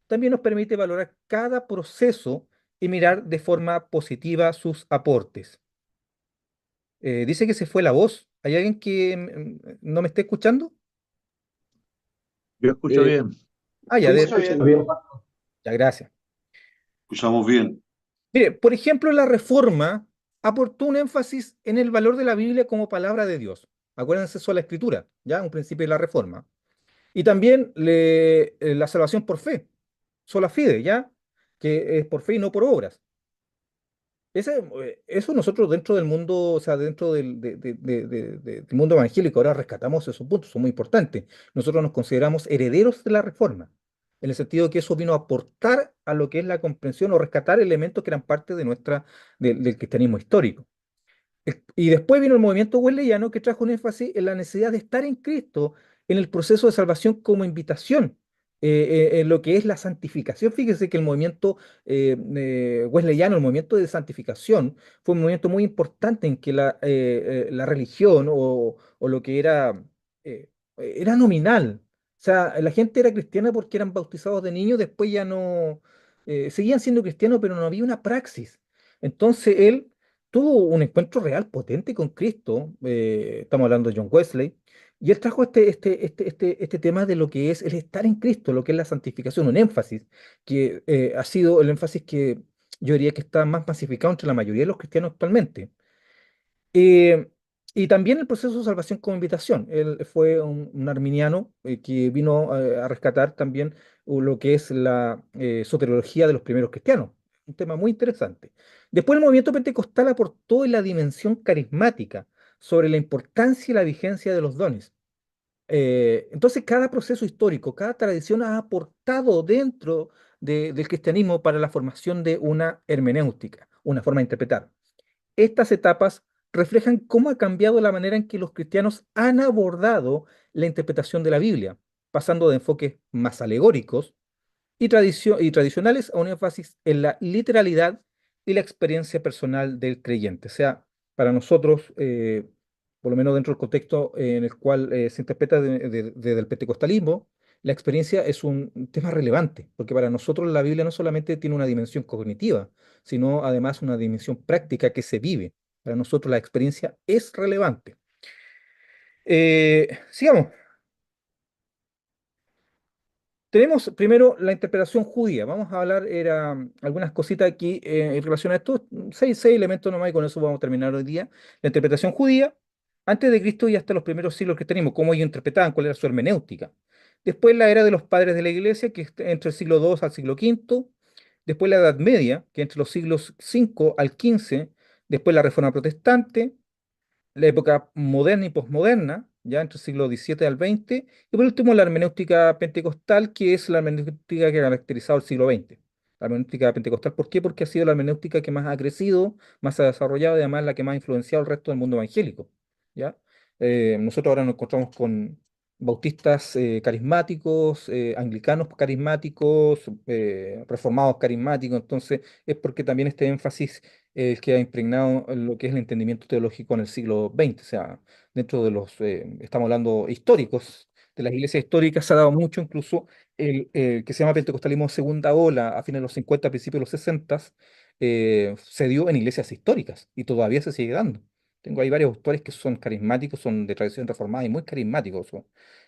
También nos permite valorar cada proceso y mirar de forma positiva sus aportes. Dice que se fue la voz. ¿Hay alguien que no me esté escuchando? Yo escucho Eh, bien, Ah, ya, sí, se Escucha escucha bien. bien. ya, gracias. escuchamos bien. Mire, por ejemplo, la Reforma aportó un énfasis en el valor de la Biblia como palabra de Dios. Acuérdense, eso es la Escritura, ya, un principio de la Reforma. Y también la salvación por fe, sola fide, ¿ya? Que es por fe y no por obras. Eso nosotros dentro del mundo, o sea, dentro del mundo evangélico, ahora rescatamos esos puntos, son muy importantes. Nosotros nos consideramos herederos de la Reforma, en el sentido que eso vino a aportar a lo que es la comprensión o rescatar elementos que eran parte del cristianismo histórico. Y después vino el movimiento wesleyano que trajo un énfasis en la necesidad de estar en Cristo en el proceso de salvación como invitación en lo que es la santificación. Fíjese que el movimiento wesleyano, el movimiento de santificación, fue un movimiento muy importante en que la religión o lo que era nominal. O sea, la gente era cristiana porque eran bautizados de niños, después ya no, seguían siendo cristianos, pero no había una praxis. Entonces él tuvo un encuentro real potente con Cristo, estamos hablando de John Wesley, y él trajo este tema de lo que es el estar en Cristo, lo que es la santificación, un énfasis que ha sido el énfasis que yo diría que está más masificado entre la mayoría de los cristianos actualmente. Eh, y también el proceso de salvación como invitación. Él fue un arminiano que vino a rescatar también lo que es la soteriología de los primeros cristianos. Un tema muy interesante. Después el movimiento pentecostal aportó en la dimensión carismática sobre la importancia y la vigencia de los dones. Entonces, cada proceso histórico, cada tradición ha aportado dentro del cristianismo para la formación de una hermenéutica, una forma de interpretar. Estas etapas reflejan cómo ha cambiado la manera en que los cristianos han abordado la interpretación de la Biblia, pasando de enfoques más alegóricos y tradicionales a un énfasis en la literalidad y la experiencia personal del creyente. O sea, para nosotros, por lo menos dentro del contexto en el cual se interpreta desde el pentecostalismo, la experiencia es un tema relevante, porque para nosotros la Biblia no solamente tiene una dimensión cognitiva, sino además una dimensión práctica que se vive. Para nosotros la experiencia es relevante. Sigamos. Tenemos primero la interpretación judía. Vamos a hablar algunas cositas aquí en relación a esto. Seis elementos nomás y con eso vamos a terminar hoy día. La interpretación judía, antes de Cristo y hasta los primeros siglos que tenemos, cómo ellos interpretaban, cuál era su hermenéutica. Después la era de los padres de la iglesia, que es entre el siglo II al siglo V. Después la Edad Media, que entre los siglos V al XV. Después la Reforma Protestante, la época moderna y posmoderna, ya entre el siglo XVII al XX, y por último la hermenéutica pentecostal, que es la hermenéutica que ha caracterizado el siglo XX. La hermenéutica pentecostal, ¿por qué? Porque ha sido la hermenéutica que más ha crecido, más se ha desarrollado y además la que más ha influenciado al resto del mundo evangélico, ¿ya? Nosotros ahora nos encontramos con bautistas carismáticos, anglicanos carismáticos, reformados carismáticos, entonces es porque también este énfasis que ha impregnado lo que es el entendimiento teológico en el siglo XX. O sea, dentro de estamos hablando históricos, de las iglesias históricas se ha dado mucho, incluso el que se llama pentecostalismo segunda ola, a fines de los 50, principios de los 60, se dio en iglesias históricas y todavía se sigue dando. Tengo ahí varios autores que son carismáticos, son de tradición reformada y muy carismáticos,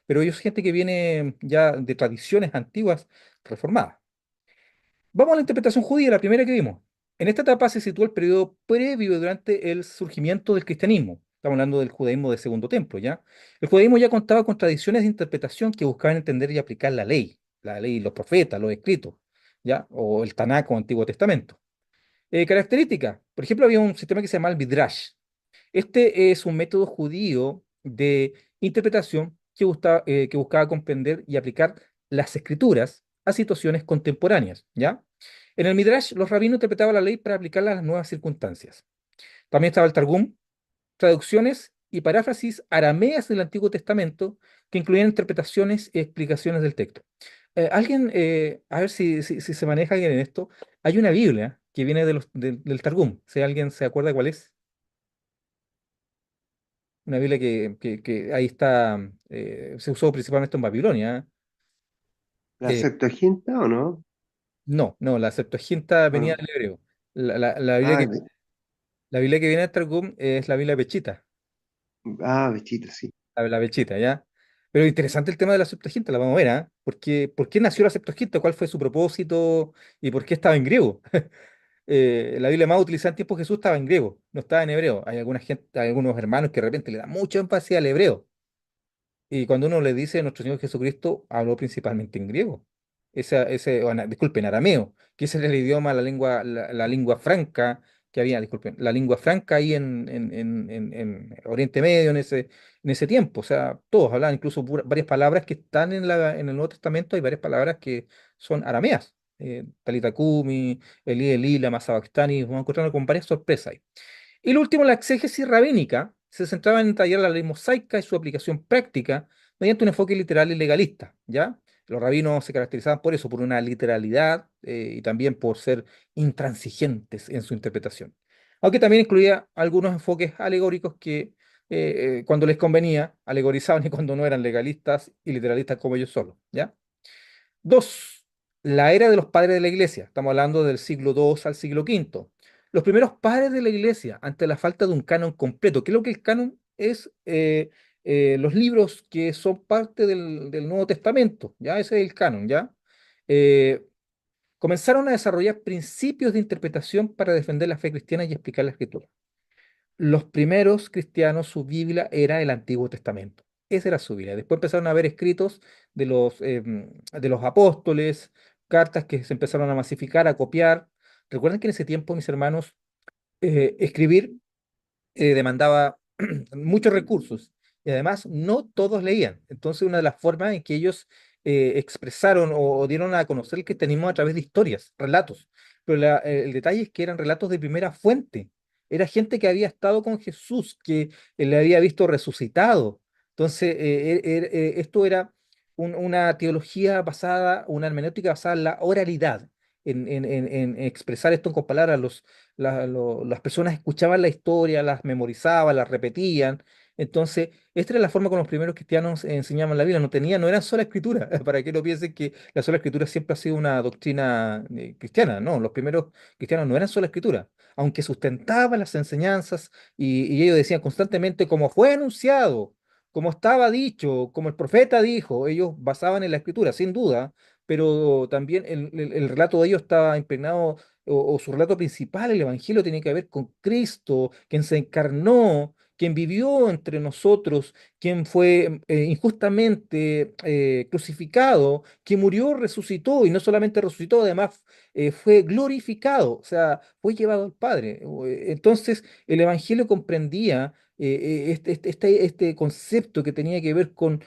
pero ellos gente que viene ya de tradiciones antiguas reformadas. Vamos a la interpretación judía, la primera que vimos. En esta etapa se sitúa el periodo previo durante el surgimiento del cristianismo. Estamos hablando del judaísmo de Segundo Templo, ¿ya? El judaísmo ya contaba con tradiciones de interpretación que buscaban entender y aplicar la ley, los profetas, los escritos, ¿ya? O el Tanakh o Antiguo Testamento. Características. Por ejemplo, había un sistema que se llama el Midrash. Este es un método judío de interpretación que buscaba comprender y aplicar las escrituras a situaciones contemporáneas, ¿ya? En el Midrash, los rabinos interpretaban la ley para aplicarla a las nuevas circunstancias. También estaba el Targum, traducciones y paráfrasis arameas del Antiguo Testamento que incluían interpretaciones y explicaciones del texto. A ver si se maneja alguien en esto, hay una Biblia que viene del Targum, si alguien se acuerda cuál es. Una Biblia que ahí está, se usó principalmente en Babilonia. ¿La ¿Eh? Septuaginta o no? No, no, la Septuaginta venía Ah, del hebreo. La Biblia ah, que, la Biblia que viene del Targum es la Biblia Pechita, Bechita, sí. la Pechita, ¿ya? Pero interesante el tema de la Septuaginta, la vamos a ver, ¿ah? ¿Por qué nació la Septuaginta? ¿Cuál fue su propósito? ¿Y por qué estaba en griego? La Biblia más utilizada en tiempo de Jesús estaba en griego, no estaba en hebreo. Hay alguna gente, hay algunos hermanos que de repente le dan mucho énfasis al hebreo. Y cuando uno le dice nuestro Señor Jesucristo habló principalmente en griego. Disculpen, arameo, que ese era el idioma, la lengua franca que había, disculpen, la lengua franca ahí en Oriente Medio en ese tiempo. O sea, todos hablaban incluso varias palabras que están en el Nuevo Testamento, hay varias palabras que son arameas. Talita Kumi, Eli Eli, Lama Sabactani, vamos a encontrarnos con varias sorpresas ahí. Y lo último, la exégesis rabínica se centraba en detallar la ley mosaica y su aplicación práctica mediante un enfoque literal y legalista, ¿ya? Los rabinos se caracterizaban por eso, por una literalidad y también por ser intransigentes en su interpretación. Aunque también incluía algunos enfoques alegóricos que cuando les convenía alegorizaban y cuando no eran legalistas y literalistas como ellos solos, ¿ya? Dos, la era de los padres de la iglesia. Estamos hablando del siglo II al siglo V. Los primeros padres de la iglesia, ante la falta de un canon completo. ¿Qué es lo que el canon es? Los libros que son parte del Nuevo Testamento, ¿ya? Ese es el canon, ¿ya? Eh, Comenzaron a desarrollar principios de interpretación para defender la fe cristiana y explicar la escritura. Los primeros cristianos, su Biblia era el Antiguo Testamento. Esa era su Biblia. Después empezaron a haber escritos de los apóstoles, cartas que se empezaron a masificar, a copiar. Recuerden que en ese tiempo, mis hermanos, escribir demandaba muchos recursos y además no todos leían. Entonces, una de las formas en que ellos expresaron o dieron a conocer el cristianismo a través de historias, relatos. Pero el detalle es que eran relatos de primera fuente. Era gente que había estado con Jesús, que le había visto resucitado. Entonces, esto era una teología basada, una hermenéutica basada en la oralidad. En expresar esto con palabras, las personas escuchaban la historia, las memorizaban, las repetían. Entonces, esta era la forma como los primeros cristianos enseñaban la Biblia. No eran sola escritura, para que no piensen que la sola escritura siempre ha sido una doctrina cristiana. No, los primeros cristianos no eran sola escritura, aunque sustentaban las enseñanzas y ellos decían constantemente como fue anunciado, como estaba dicho, como el profeta dijo, ellos basaban en la escritura, sin duda, pero también el relato de ellos estaba impregnado o su relato principal, el Evangelio, tiene que ver con Cristo, quien se encarnó, quien vivió entre nosotros, quien fue injustamente crucificado, que murió, resucitó, y no solamente resucitó, además fue glorificado, o sea, fue llevado al Padre. Entonces, el Evangelio comprendía este concepto que tenía que ver con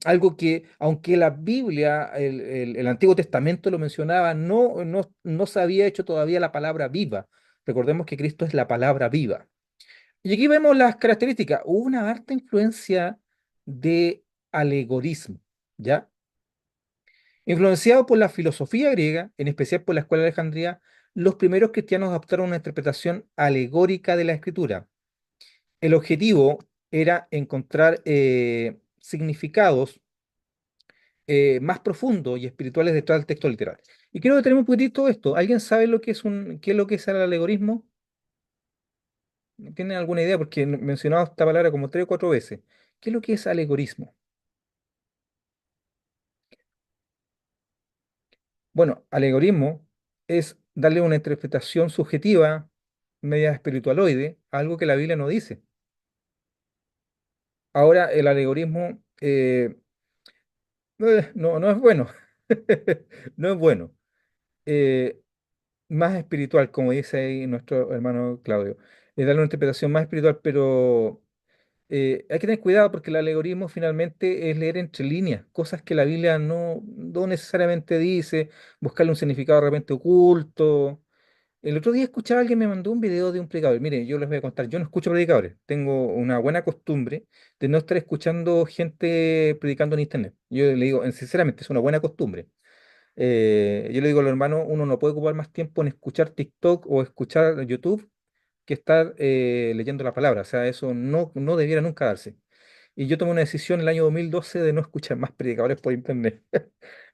algo que, aunque la Biblia, el Antiguo Testamento lo mencionaba, no se había hecho todavía la palabra viva. Recordemos que Cristo es la palabra viva. Y aquí vemos las características. Hubo una harta influencia de alegorismo, ¿ya? Influenciado por la filosofía griega, en especial por la escuela de Alejandría, los primeros cristianos adoptaron una interpretación alegórica de la escritura. El objetivo era encontrar significados más profundos y espirituales detrás del texto literal. Y quiero detenerme un poquitito todo esto. ¿Alguien sabe qué es lo que es el alegorismo? ¿Tienen alguna idea? Porque he mencionado esta palabra como 3 o 4 veces. ¿Qué es lo que es alegorismo? Bueno, alegorismo es darle una interpretación subjetiva, media espiritualoide, a algo que la Biblia no dice. Ahora, el alegorismo no es bueno. No es bueno. Eh, Más espiritual, como dice ahí nuestro hermano Claudio. Es darle una interpretación más espiritual, pero hay que tener cuidado porque el alegorismo finalmente es leer entre líneas, cosas que la Biblia no necesariamente dice, buscarle un significado de repente oculto. El otro día escuchaba a alguien me mandó un video de un predicador. Mire, yo les voy a contar, yo no escucho predicadores. Tengo una buena costumbre de no estar escuchando gente predicando en internet. Yo le digo, sinceramente, es una buena costumbre. Yo le digo a los hermanos, uno no puede ocupar más tiempo en escuchar TikTok o escuchar YouTube que estar leyendo la palabra. O sea, eso no debiera nunca darse. Y yo tomé una decisión en el año 2012 de no escuchar más predicadores por internet.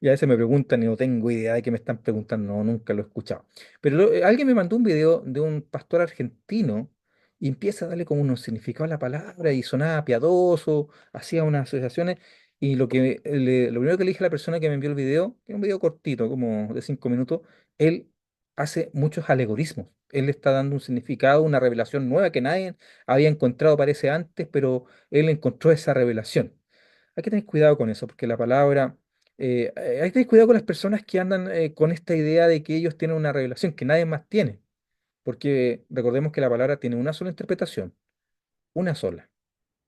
Y a veces me preguntan y no tengo idea de qué me están preguntando, no, nunca lo he escuchado. Pero alguien me mandó un video de un pastor argentino y empieza a darle como unos significados a la palabra y sonaba piadoso, hacía unas asociaciones. Y lo primero que le dije a la persona que me envió el video, que es un video cortito, como de 5 minutos, él hace muchos alegorismos. Él está dando un significado, una revelación nueva que nadie había encontrado, parece antes, pero él encontró esa revelación. Hay que tener cuidado con eso, porque la palabra, hay que tener cuidado con las personas que andan con esta idea de que ellos tienen una revelación que nadie más tiene, porque recordemos que la palabra tiene una sola interpretación, una sola,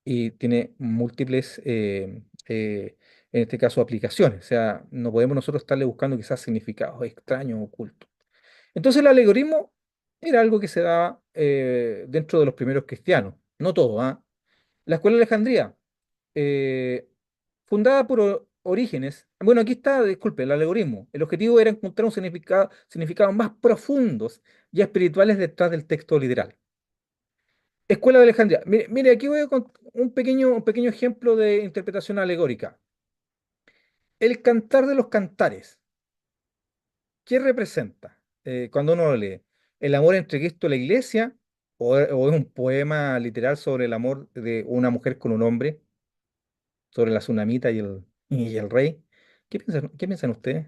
y tiene múltiples, en este caso, aplicaciones. O sea, no podemos nosotros estarle buscando quizás significados extraños, ocultos. Entonces el algoritmo era algo que se daba dentro de los primeros cristianos, no todo, ¿ah? La escuela de Alejandría, eh, fundada Orígenes, bueno, aquí está, disculpe, el alegorismo. El objetivo era encontrar un significado más profundos y espirituales detrás del texto literal. Escuela de Alejandría. Mire, mire, aquí voy con un pequeño ejemplo de interpretación alegórica. El cantar de los cantares. ¿Qué representa cuando uno lo lee? ¿El amor entre Cristo y la iglesia? O es un poema literal sobre el amor de una mujer con un hombre? ¿Sobre la tsunamita y el rey? Qué piensan ustedes?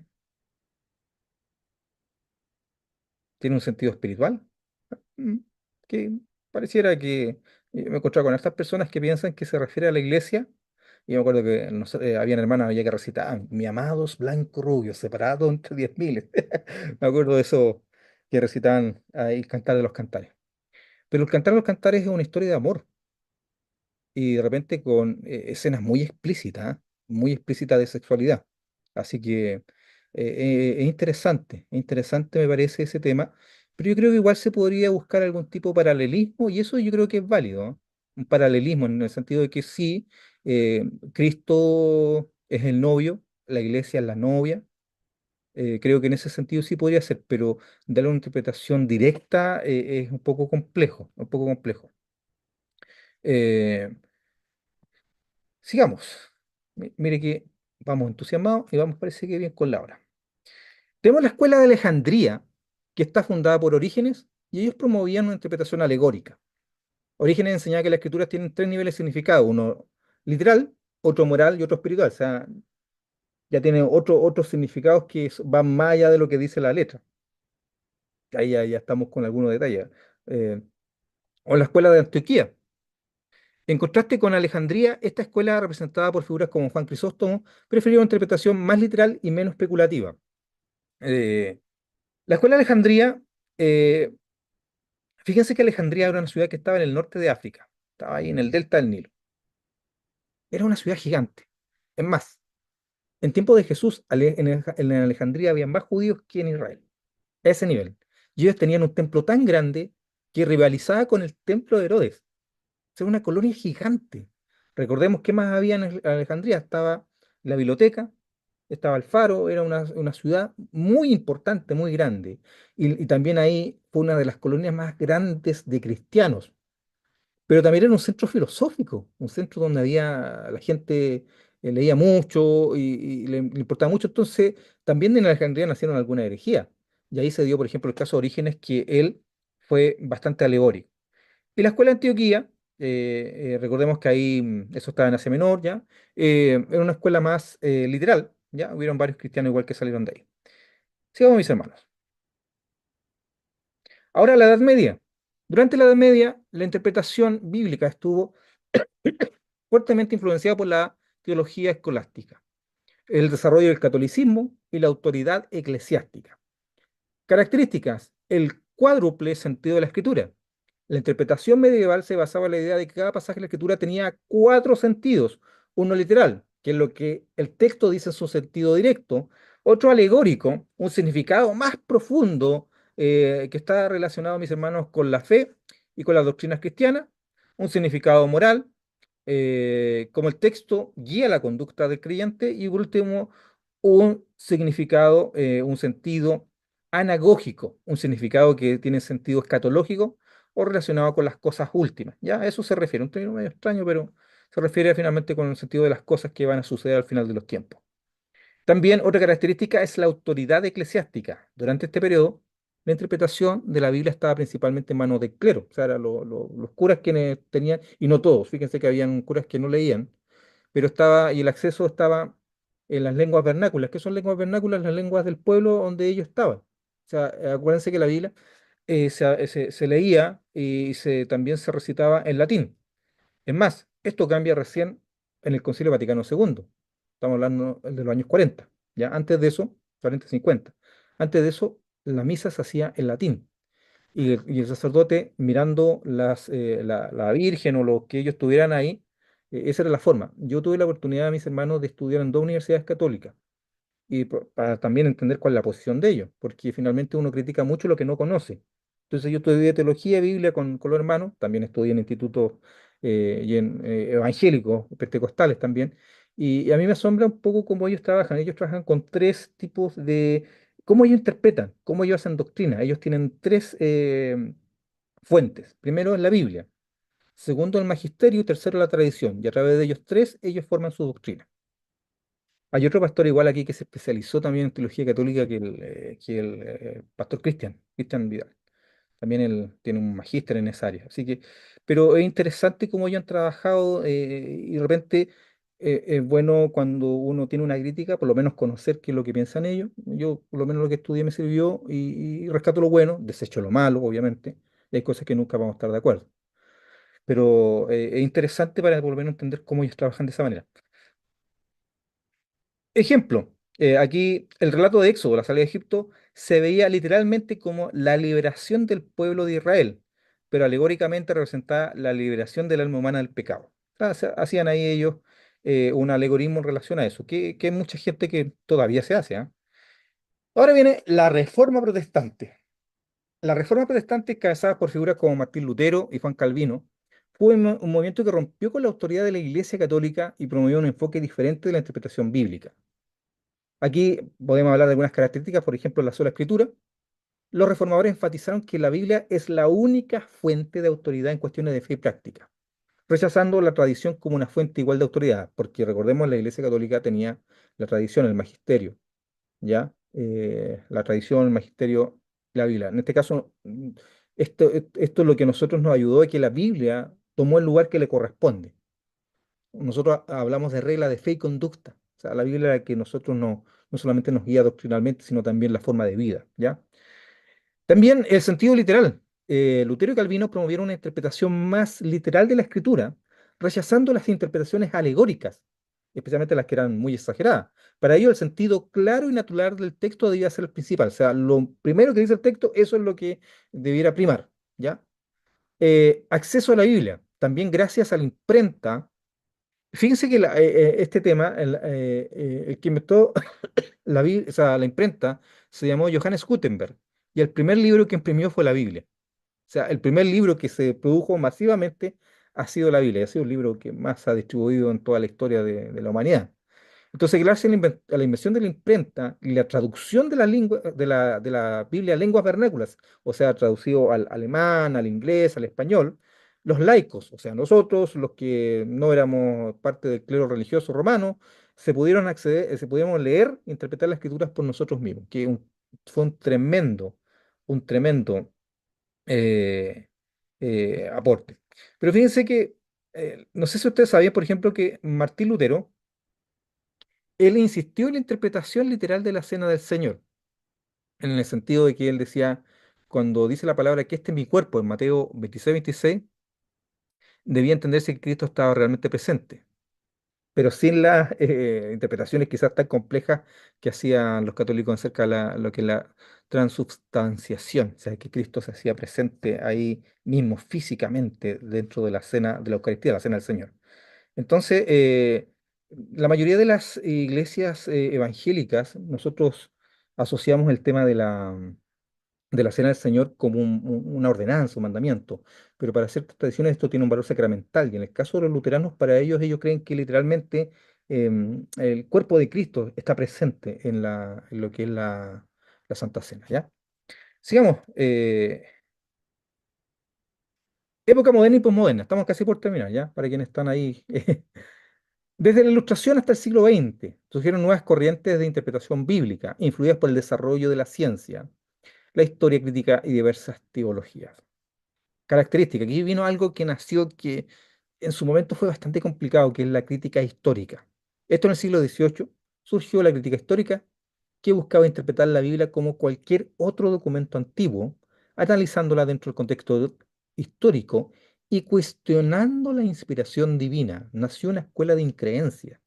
¿Tiene un sentido espiritual? Mm, Que pareciera que me he encontrado con estas personas que piensan que se refiere a la iglesia. Y me acuerdo que habían hermanas había que recitar, mi amados blanco rubio, separado entre 10.000. Me acuerdo de eso que recitaban ahí, Cantar de los Cantares. Pero el Cantar de los Cantares es una historia de amor y de repente con escenas muy explícitas de sexualidad. Así que es interesante me parece ese tema, pero yo creo que igual se podría buscar algún tipo de paralelismo y eso yo creo que es válido, ¿no? Un paralelismo en el sentido de que sí, Cristo es el novio, la iglesia es la novia. Creo que en ese sentido sí podría ser, pero darle una interpretación directa es un poco complejo, un poco complejo. Eh, Sigamos. Mire que vamos entusiasmados y vamos, parece que bien con la hora. Tenemos la Escuela de Alejandría, que está fundada por Orígenes, y ellos promovían una interpretación alegórica. Orígenes enseñaba que las escrituras tienen tres niveles de significado, uno literal, otro moral y otro espiritual. O sea, ya tiene otros significados que van más allá de lo que dice la letra. Ahí ya estamos con algunos detalles. Eh, o la Escuela de Antioquía. En contraste con Alejandría, esta escuela, representada por figuras como Juan Crisóstomo, prefirió una interpretación más literal y menos especulativa. Eh, la escuela de Alejandría, eh, fíjense que Alejandría era una ciudad que estaba en el norte de África, estaba ahí en el delta del Nilo. Era una ciudad gigante. Es más, en tiempo de Jesús, en Alejandría había más judíos que en Israel, a ese nivel. Y ellos tenían un templo tan grande que rivalizaba con el templo de Herodes. Era una colonia gigante. Recordemos qué más había en Alejandría. Estaba la biblioteca, estaba el faro, era una ciudad muy importante, muy grande. Y también ahí fue una de las colonias más grandes de cristianos. Pero también era un centro filosófico, un centro donde había la gente leía mucho y le importaba mucho. Entonces, también en Alejandría nacieron alguna herejía. Y ahí se dio, por ejemplo, el caso de Orígenes, que él fue bastante alegórico. Y la escuela de Antioquía, recordemos que ahí eso estaba en Asia Menor, ¿ya? Era una escuela más literal, ¿ya? Hubieron varios cristianos igual que salieron de ahí. Sigamos, mis hermanos. Ahora, la Edad Media. Durante la Edad Media, la interpretación bíblica estuvo fuertemente influenciada por la teología escolástica, el desarrollo del catolicismo y la autoridad eclesiástica. Características: el cuádruple sentido de la escritura. La interpretación medieval se basaba en la idea de que cada pasaje de la escritura tenía cuatro sentidos: uno literal, que es lo que el texto dice en su sentido directo; otro alegórico, un significado más profundo que está relacionado, mis hermanos, con la fe y con las doctrinas cristianas; un significado moral, como el texto guía la conducta del creyente; y por último, un significado, un sentido anagógico, un significado que tiene sentido escatológico o relacionado con las cosas últimas. Ya a eso se refiere, un término medio extraño, pero se refiere finalmente con el sentido de las cosas que van a suceder al final de los tiempos. También otra característica es la autoridad eclesiástica. Durante este periodo, la interpretación de la Biblia estaba principalmente en manos del clero, o sea, eran los curas quienes tenían, y no todos, fíjense que habían curas que no leían, pero estaba, y el acceso estaba en las lenguas vernáculas. ¿Qué son lenguas vernáculas? Las lenguas del pueblo donde ellos estaban. O sea, acuérdense que la Biblia se leía y también se recitaba en latín. Es más, esto cambia recién en el Concilio Vaticano II. Estamos hablando de los años 40. ¿Ya? Antes de eso, 40, 50. Antes de eso, la misa se hacía en latín. Y el sacerdote mirando la Virgen o lo que ellos tuvieran ahí, esa era la forma. Yo tuve la oportunidad, mis hermanos, de estudiar en dos universidades católicas y para también entender cuál es la posición de ellos, porque finalmente uno critica mucho lo que no conoce. Entonces yo estudié teología y Biblia con los hermanos, también estudié en institutos evangélicos, pentecostales también, Y a mí me asombra un poco cómo ellos trabajan. Ellos trabajan con tres tipos de... ¿Cómo ellos interpretan? ¿Cómo ellos hacen doctrina? Ellos tienen tres fuentes. Primero es la Biblia, segundo el magisterio y tercero la tradición. Y a través de ellos tres, ellos forman su doctrina. Hay otro pastor igual aquí que se especializó también en teología católica que el pastor Cristian Vidal. También él tiene un magíster en esa área. Así que, pero es interesante cómo ellos han trabajado y de repente es bueno cuando uno tiene una crítica, por lo menos conocer qué es lo que piensan ellos. Yo, por lo menos lo que estudié me sirvió y rescato lo bueno, desecho lo malo, obviamente. Y hay cosas que nunca vamos a estar de acuerdo. Pero es interesante para por lo menos entender cómo ellos trabajan de esa manera. Ejemplo, aquí el relato de Éxodo, la salida de Egipto, se veía literalmente como la liberación del pueblo de Israel, pero alegóricamente representaba la liberación del alma humana del pecado. Hacían ahí ellos un alegorismo en relación a eso, que hay mucha gente que todavía se hace, ¿ah? Ahora viene la Reforma Protestante. La Reforma Protestante, encabezada por figuras como Martín Lutero y Juan Calvino, fue un movimiento que rompió con la autoridad de la Iglesia Católica y promovió un enfoque diferente de la interpretación bíblica. Aquí podemos hablar de algunas características, por ejemplo, la sola escritura. Los reformadores enfatizaron que la Biblia es la única fuente de autoridad en cuestiones de fe y práctica, rechazando la tradición como una fuente igual de autoridad, porque recordemos, la Iglesia Católica tenía la tradición, el magisterio, ¿ya? La tradición, el magisterio, la Biblia. En este caso, esto es lo que a nosotros nos ayudó, es que la Biblia tomó el lugar que le corresponde. Nosotros hablamos de regla de fe y conducta. O sea, la Biblia es la que nosotros no solamente nos guía doctrinalmente, sino también la forma de vida, ¿ya? También el sentido literal. Lutero y Calvino promovieron una interpretación más literal de la escritura, rechazando las interpretaciones alegóricas, especialmente las que eran muy exageradas. Para ello, el sentido claro y natural del texto debía ser el principal. O sea, lo primero que dice el texto, eso es lo que debiera primar, ¿ya? Acceso a la Biblia. También gracias a la imprenta. Fíjense que este tema, el que inventó o sea, la imprenta, se llamó Johannes Gutenberg, y el primer libro que imprimió fue la Biblia. O sea, el primer libro que se produjo masivamente ha sido la Biblia, ha sido el libro que más se ha distribuido en toda la historia de la humanidad. Entonces, gracias a la invención de la imprenta y la traducción de la lengua, de la Biblia a lenguas vernáculas, o sea, traducido al alemán, al inglés, al español, los laicos, o sea, nosotros, los que no éramos parte del clero religioso romano, se pudieron acceder, se pudieron leer e interpretar las escrituras por nosotros mismos, que fue un tremendo eh, aporte. Pero fíjense que, no sé si ustedes sabían, por ejemplo, que Martín Lutero, él insistió en la interpretación literal de la cena del Señor, en el sentido de que él decía, cuando dice la palabra que este es mi cuerpo en Mateo 26, 26, debía entenderse que Cristo estaba realmente presente, pero sin las interpretaciones quizás tan complejas que hacían los católicos acerca de lo que es la transubstanciación, o sea, que Cristo se hacía presente ahí mismo físicamente dentro de la cena de la Eucaristía, la cena del Señor. Entonces, la mayoría de las iglesias evangélicas, nosotros asociamos el tema de la cena del Señor como una ordenanza, un mandamiento, pero para ciertas tradiciones esto tiene un valor sacramental, y en el caso de los luteranos, para ellos creen que literalmente el cuerpo de Cristo está presente en lo que es la Santa Cena, ¿ya? Sigamos. Época moderna y posmoderna, estamos casi por terminar, ¿ya? Para quienes están ahí. Desde la Ilustración hasta el siglo XX, surgieron nuevas corrientes de interpretación bíblica, influidas por el desarrollo de la ciencia, la historia crítica y diversas teologías. Característica, aquí vino algo que nació que en su momento fue bastante complicado, que es la crítica histórica. Esto en el siglo XVIII surgió la crítica histórica, que buscaba interpretar la Biblia como cualquier otro documento antiguo, analizándola dentro del contexto histórico y cuestionando la inspiración divina. Nació una escuela de increencia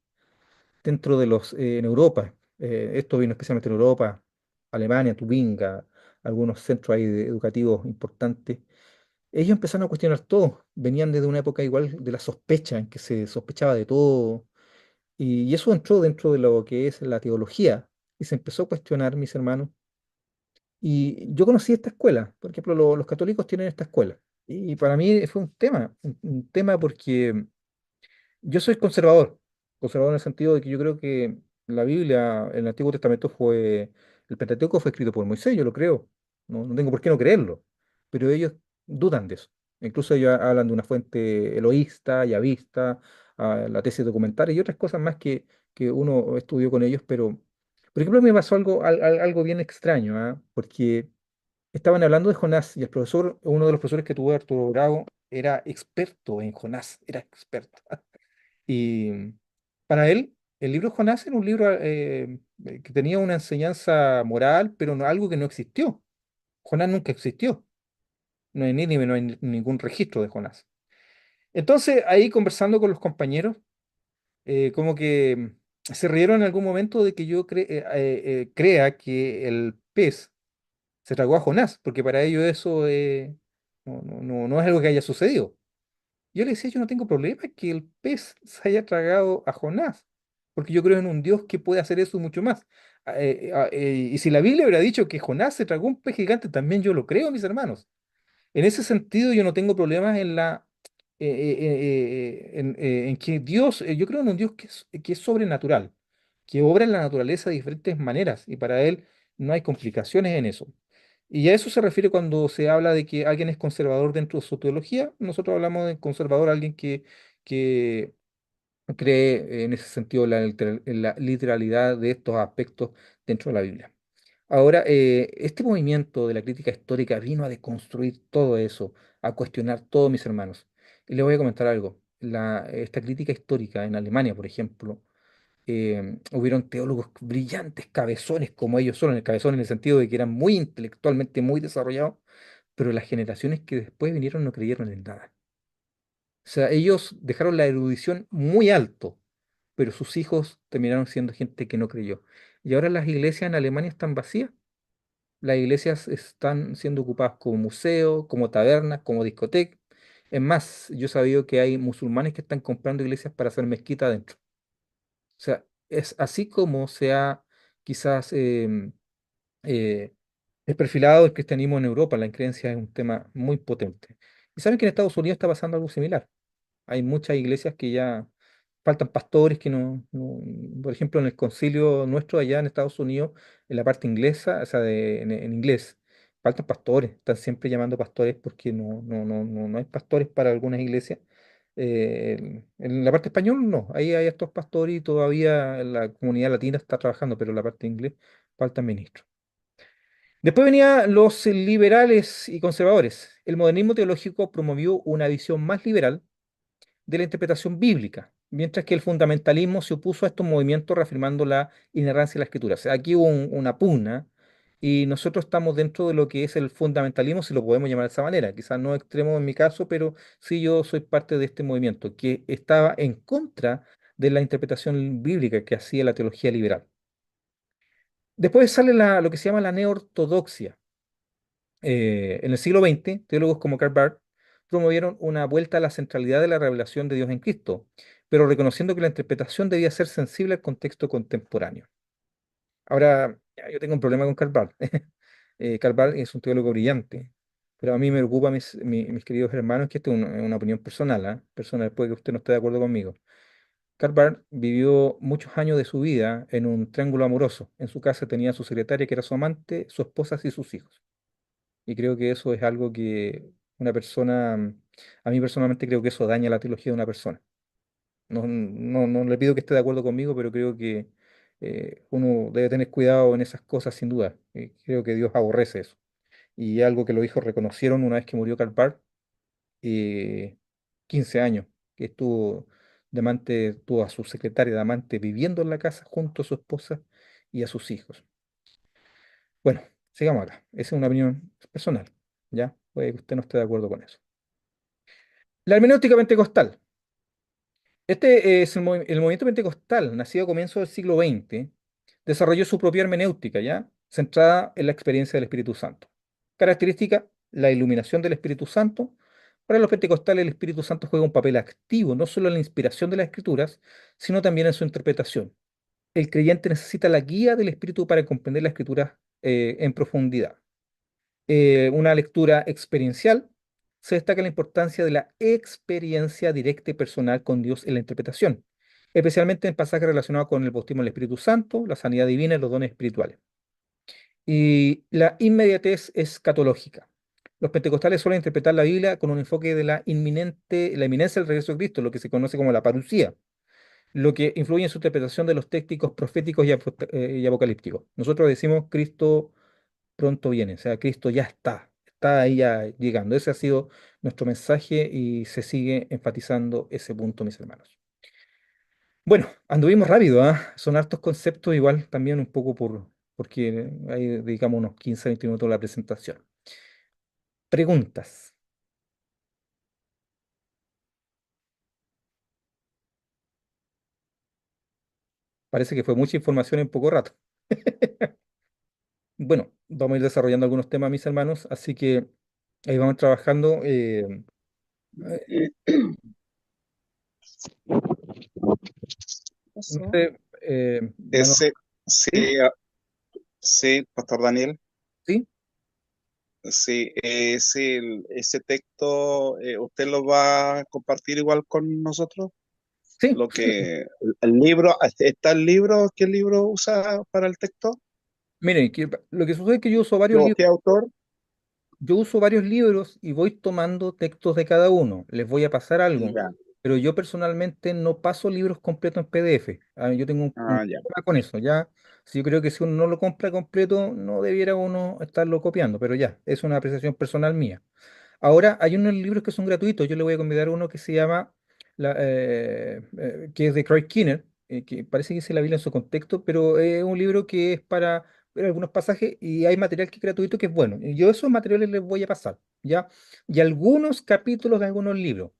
dentro de en Europa. Esto vino especialmente en Europa, Alemania, Tubinga, algunos centros ahí educativos importantes. Ellos empezaron a cuestionar todo. Venían desde una época igual de la sospecha, en que se sospechaba de todo. Y eso entró dentro de lo que es la teología. Y se empezó a cuestionar, mis hermanos. Y yo conocí esta escuela. Por ejemplo, los católicos tienen esta escuela. Y para mí fue un tema porque yo soy conservador. Conservador en el sentido de que yo creo que la Biblia, el Antiguo Testamento el Pentateuco fue escrito por Moisés, yo lo creo. No tengo por qué no creerlo. Pero ellos dudan de eso. Incluso ellos hablan de una fuente eloísta, yavista, la tesis documentaria y otras cosas más que uno estudió con ellos. Pero, por ejemplo, me pasó algo bien extraño, ¿ah? Porque estaban hablando de Jonás y el profesor, uno de los profesores que tuvo Arturo Bravo, era experto en Jonás, era experto. Y para él, el libro Jonás era un libro que tenía una enseñanza moral, pero algo que no existió. Jonás nunca existió. No hay Nínive, no hay ningún registro de Jonás. Entonces, ahí conversando con los compañeros, como que se rieron en algún momento de que yo crea que el pez se tragó a Jonás, porque para ellos eso no es algo que haya sucedido. Yo le decía, yo no tengo problema que el pez se haya tragado a Jonás, porque yo creo en un Dios que puede hacer eso y mucho más. Y si la Biblia hubiera dicho que Jonás se tragó un pez gigante, también yo lo creo, mis hermanos. En ese sentido, yo no tengo problemas en que Dios, yo creo en un Dios que es sobrenatural, que obra en la naturaleza de diferentes maneras, y para Él no hay complicaciones en eso. Y a eso se refiere cuando se habla de que alguien es conservador dentro de su teología. Nosotros hablamos de conservador, alguien que cree en ese sentido en la literalidad de estos aspectos dentro de la Biblia. Ahora, este movimiento de la crítica histórica vino a deconstruir todo eso, a cuestionar todo, mis hermanos. Y les voy a comentar algo. Esta crítica histórica en Alemania, por ejemplo, hubieron teólogos brillantes, cabezones como ellos son, el cabezón en el sentido de que eran muy intelectualmente muy desarrollados, pero las generaciones que después vinieron no creyeron en nada. O sea, ellos dejaron la erudición muy alto, pero sus hijos terminaron siendo gente que no creyó. Y ahora las iglesias en Alemania están vacías. Las iglesias están siendo ocupadas como museo, como tabernas, como discoteca. Es más, yo he sabido que hay musulmanes que están comprando iglesias para hacer mezquita adentro. O sea, es así como se ha quizás eh, perfilado el cristianismo en Europa. La creencia es un tema muy potente. Y saben que en Estados Unidos está pasando algo similar. Hay muchas iglesias que ya faltan pastores que por ejemplo, en el concilio nuestro allá en Estados Unidos, en la parte inglesa, o sea, en inglés, faltan pastores, están siempre llamando pastores porque no hay pastores para algunas iglesias. En la parte español no, ahí hay estos pastores y todavía la comunidad latina está trabajando, pero en la parte inglés faltan ministros. Después venían los liberales y conservadores. El modernismo teológico promovió una visión más liberal de la interpretación bíblica, mientras que el fundamentalismo se opuso a estos movimientos reafirmando la inerrancia de la escritura. O sea, aquí hubo una pugna y nosotros estamos dentro de lo que es el fundamentalismo, si lo podemos llamar de esa manera. Quizás no extremo en mi caso, pero sí yo soy parte de este movimiento que estaba en contra de la interpretación bíblica que hacía la teología liberal. Después sale lo que se llama la neortodoxia. En el siglo XX, teólogos como Karl Barth promovieron una vuelta a la centralidad de la revelación de Dios en Cristo, pero reconociendo que la interpretación debía ser sensible al contexto contemporáneo. Ahora, ya, yo tengo un problema con Karl Barth. Karl Barth es un teólogo brillante, pero a mí me preocupa, mis queridos hermanos, que esto es una opinión personal, ¿ah? Personal, puede que usted no esté de acuerdo conmigo. Karl Barth vivió muchos años de su vida en un triángulo amoroso. En su casa tenía a su secretaria, que era su amante, su esposa y sus hijos. Y creo que eso es algo que una persona, a mí personalmente creo que eso daña la teología de una persona. No le pido que esté de acuerdo conmigo, pero creo que uno debe tener cuidado en esas cosas sin duda. Creo que Dios aborrece eso. Y algo que los hijos reconocieron una vez que murió Karl Barth, eh, 15 años, que estuvo de amante, tuvo a su secretaria de amante viviendo en la casa junto a su esposa y a sus hijos. Bueno, sigamos acá. Esa es una opinión personal, ¿ya? Puede que usted no esté de acuerdo con eso. La hermenéutica pentecostal. Este es el movimiento pentecostal, nacido a comienzos del siglo XX, desarrolló su propia hermenéutica, ¿ya? Centrada en la experiencia del Espíritu Santo. Característica, la iluminación del Espíritu Santo. Para los pentecostales, el Espíritu Santo juega un papel activo, no solo en la inspiración de las Escrituras, sino también en su interpretación. El creyente necesita la guía del Espíritu para comprender la Escritura en profundidad. Una lectura experiencial, se destaca la importancia de la experiencia directa y personal con Dios en la interpretación. especialmente en pasajes relacionados con el bautismo del Espíritu Santo, la sanidad divina y los dones espirituales. Y la inmediatez escatológica. Los pentecostales suelen interpretar la Biblia con un enfoque de la inminencia del regreso de Cristo, lo que se conoce como la parucía, lo que influye en su interpretación de los técnicos proféticos y apocalípticos. Nosotros decimos Cristo pronto viene, o sea, Cristo ya está ahí ya llegando. Ese ha sido nuestro mensaje y se sigue enfatizando ese punto, mis hermanos. Bueno, anduvimos rápido, ¿ah? Son hartos conceptos, igual también un poco porque ahí dedicamos unos 15, 20 minutos a la presentación. Preguntas. Parece que fue mucha información en poco rato. Bueno, vamos a ir desarrollando algunos temas, mis hermanos, así que ahí vamos trabajando. Eh, no Eso. sé, bueno, Ese, ¿sí? sí, sí, Pastor Daniel, ¿Sí? sí, ese texto, ¿usted lo va a compartir igual con nosotros? Sí, Lo sí. que, el libro, ¿está el libro? ¿Qué libro usa para el texto? Miren, lo que sucede es que yo uso varios ¿Qué libros. autor? Yo uso varios libros y voy tomando textos de cada uno. Les voy a pasar algo, Ya, pero yo personalmente no paso libros completos en PDF. Yo tengo un ya. problema con eso, ya. Si yo creo que si uno no lo compra completo, no debiera uno estarlo copiando, pero ya, es una apreciación personal mía. Ahora hay unos libros que son gratuitos. Yo le voy a convidar uno que se llama, que es de Craig Keener, que parece que dice la Biblia en su contexto, pero es un libro que es para ver algunos pasajes y hay material que es gratuito que es bueno. Y yo esos materiales les voy a pasar, ¿ya? Y algunos capítulos de algunos libros.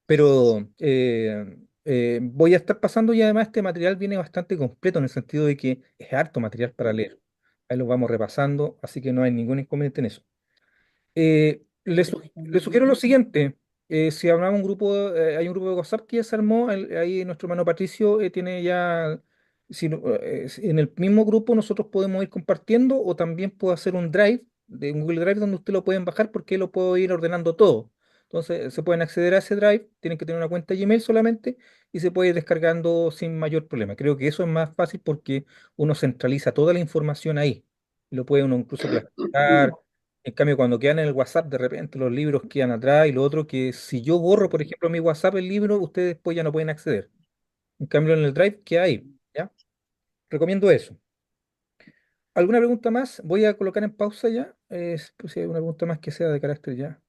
Pero voy a estar pasando y además este material viene bastante completo en el sentido de que es harto material para leer. Ahí lo vamos repasando, así que no hay ningún inconveniente en eso. Le sugiero lo siguiente. Si hablamos un grupo, hay un grupo de WhatsApp que ya se armó, ahí nuestro hermano Patricio tiene ya, en el mismo grupo nosotros podemos ir compartiendo o también puedo hacer un drive, de un Google Drive donde usted lo pueden bajar porque lo puedo ir ordenando todo. Entonces se pueden acceder a ese drive, tienen que tener una cuenta Gmail solamente y se puede ir descargando sin mayor problema. Creo que eso es más fácil porque uno centraliza toda la información ahí. Lo puede uno incluso clasificar. En cambio, cuando quedan en el WhatsApp, de repente los libros quedan atrás y lo otro que si yo borro, por ejemplo, mi WhatsApp, el libro, ustedes después ya no pueden acceder. En cambio, en el Drive queda ahí, ¿ya? Recomiendo eso. ¿Alguna pregunta más? Voy a colocar en pausa ya. Pues si hay una pregunta más que sea de carácter ya.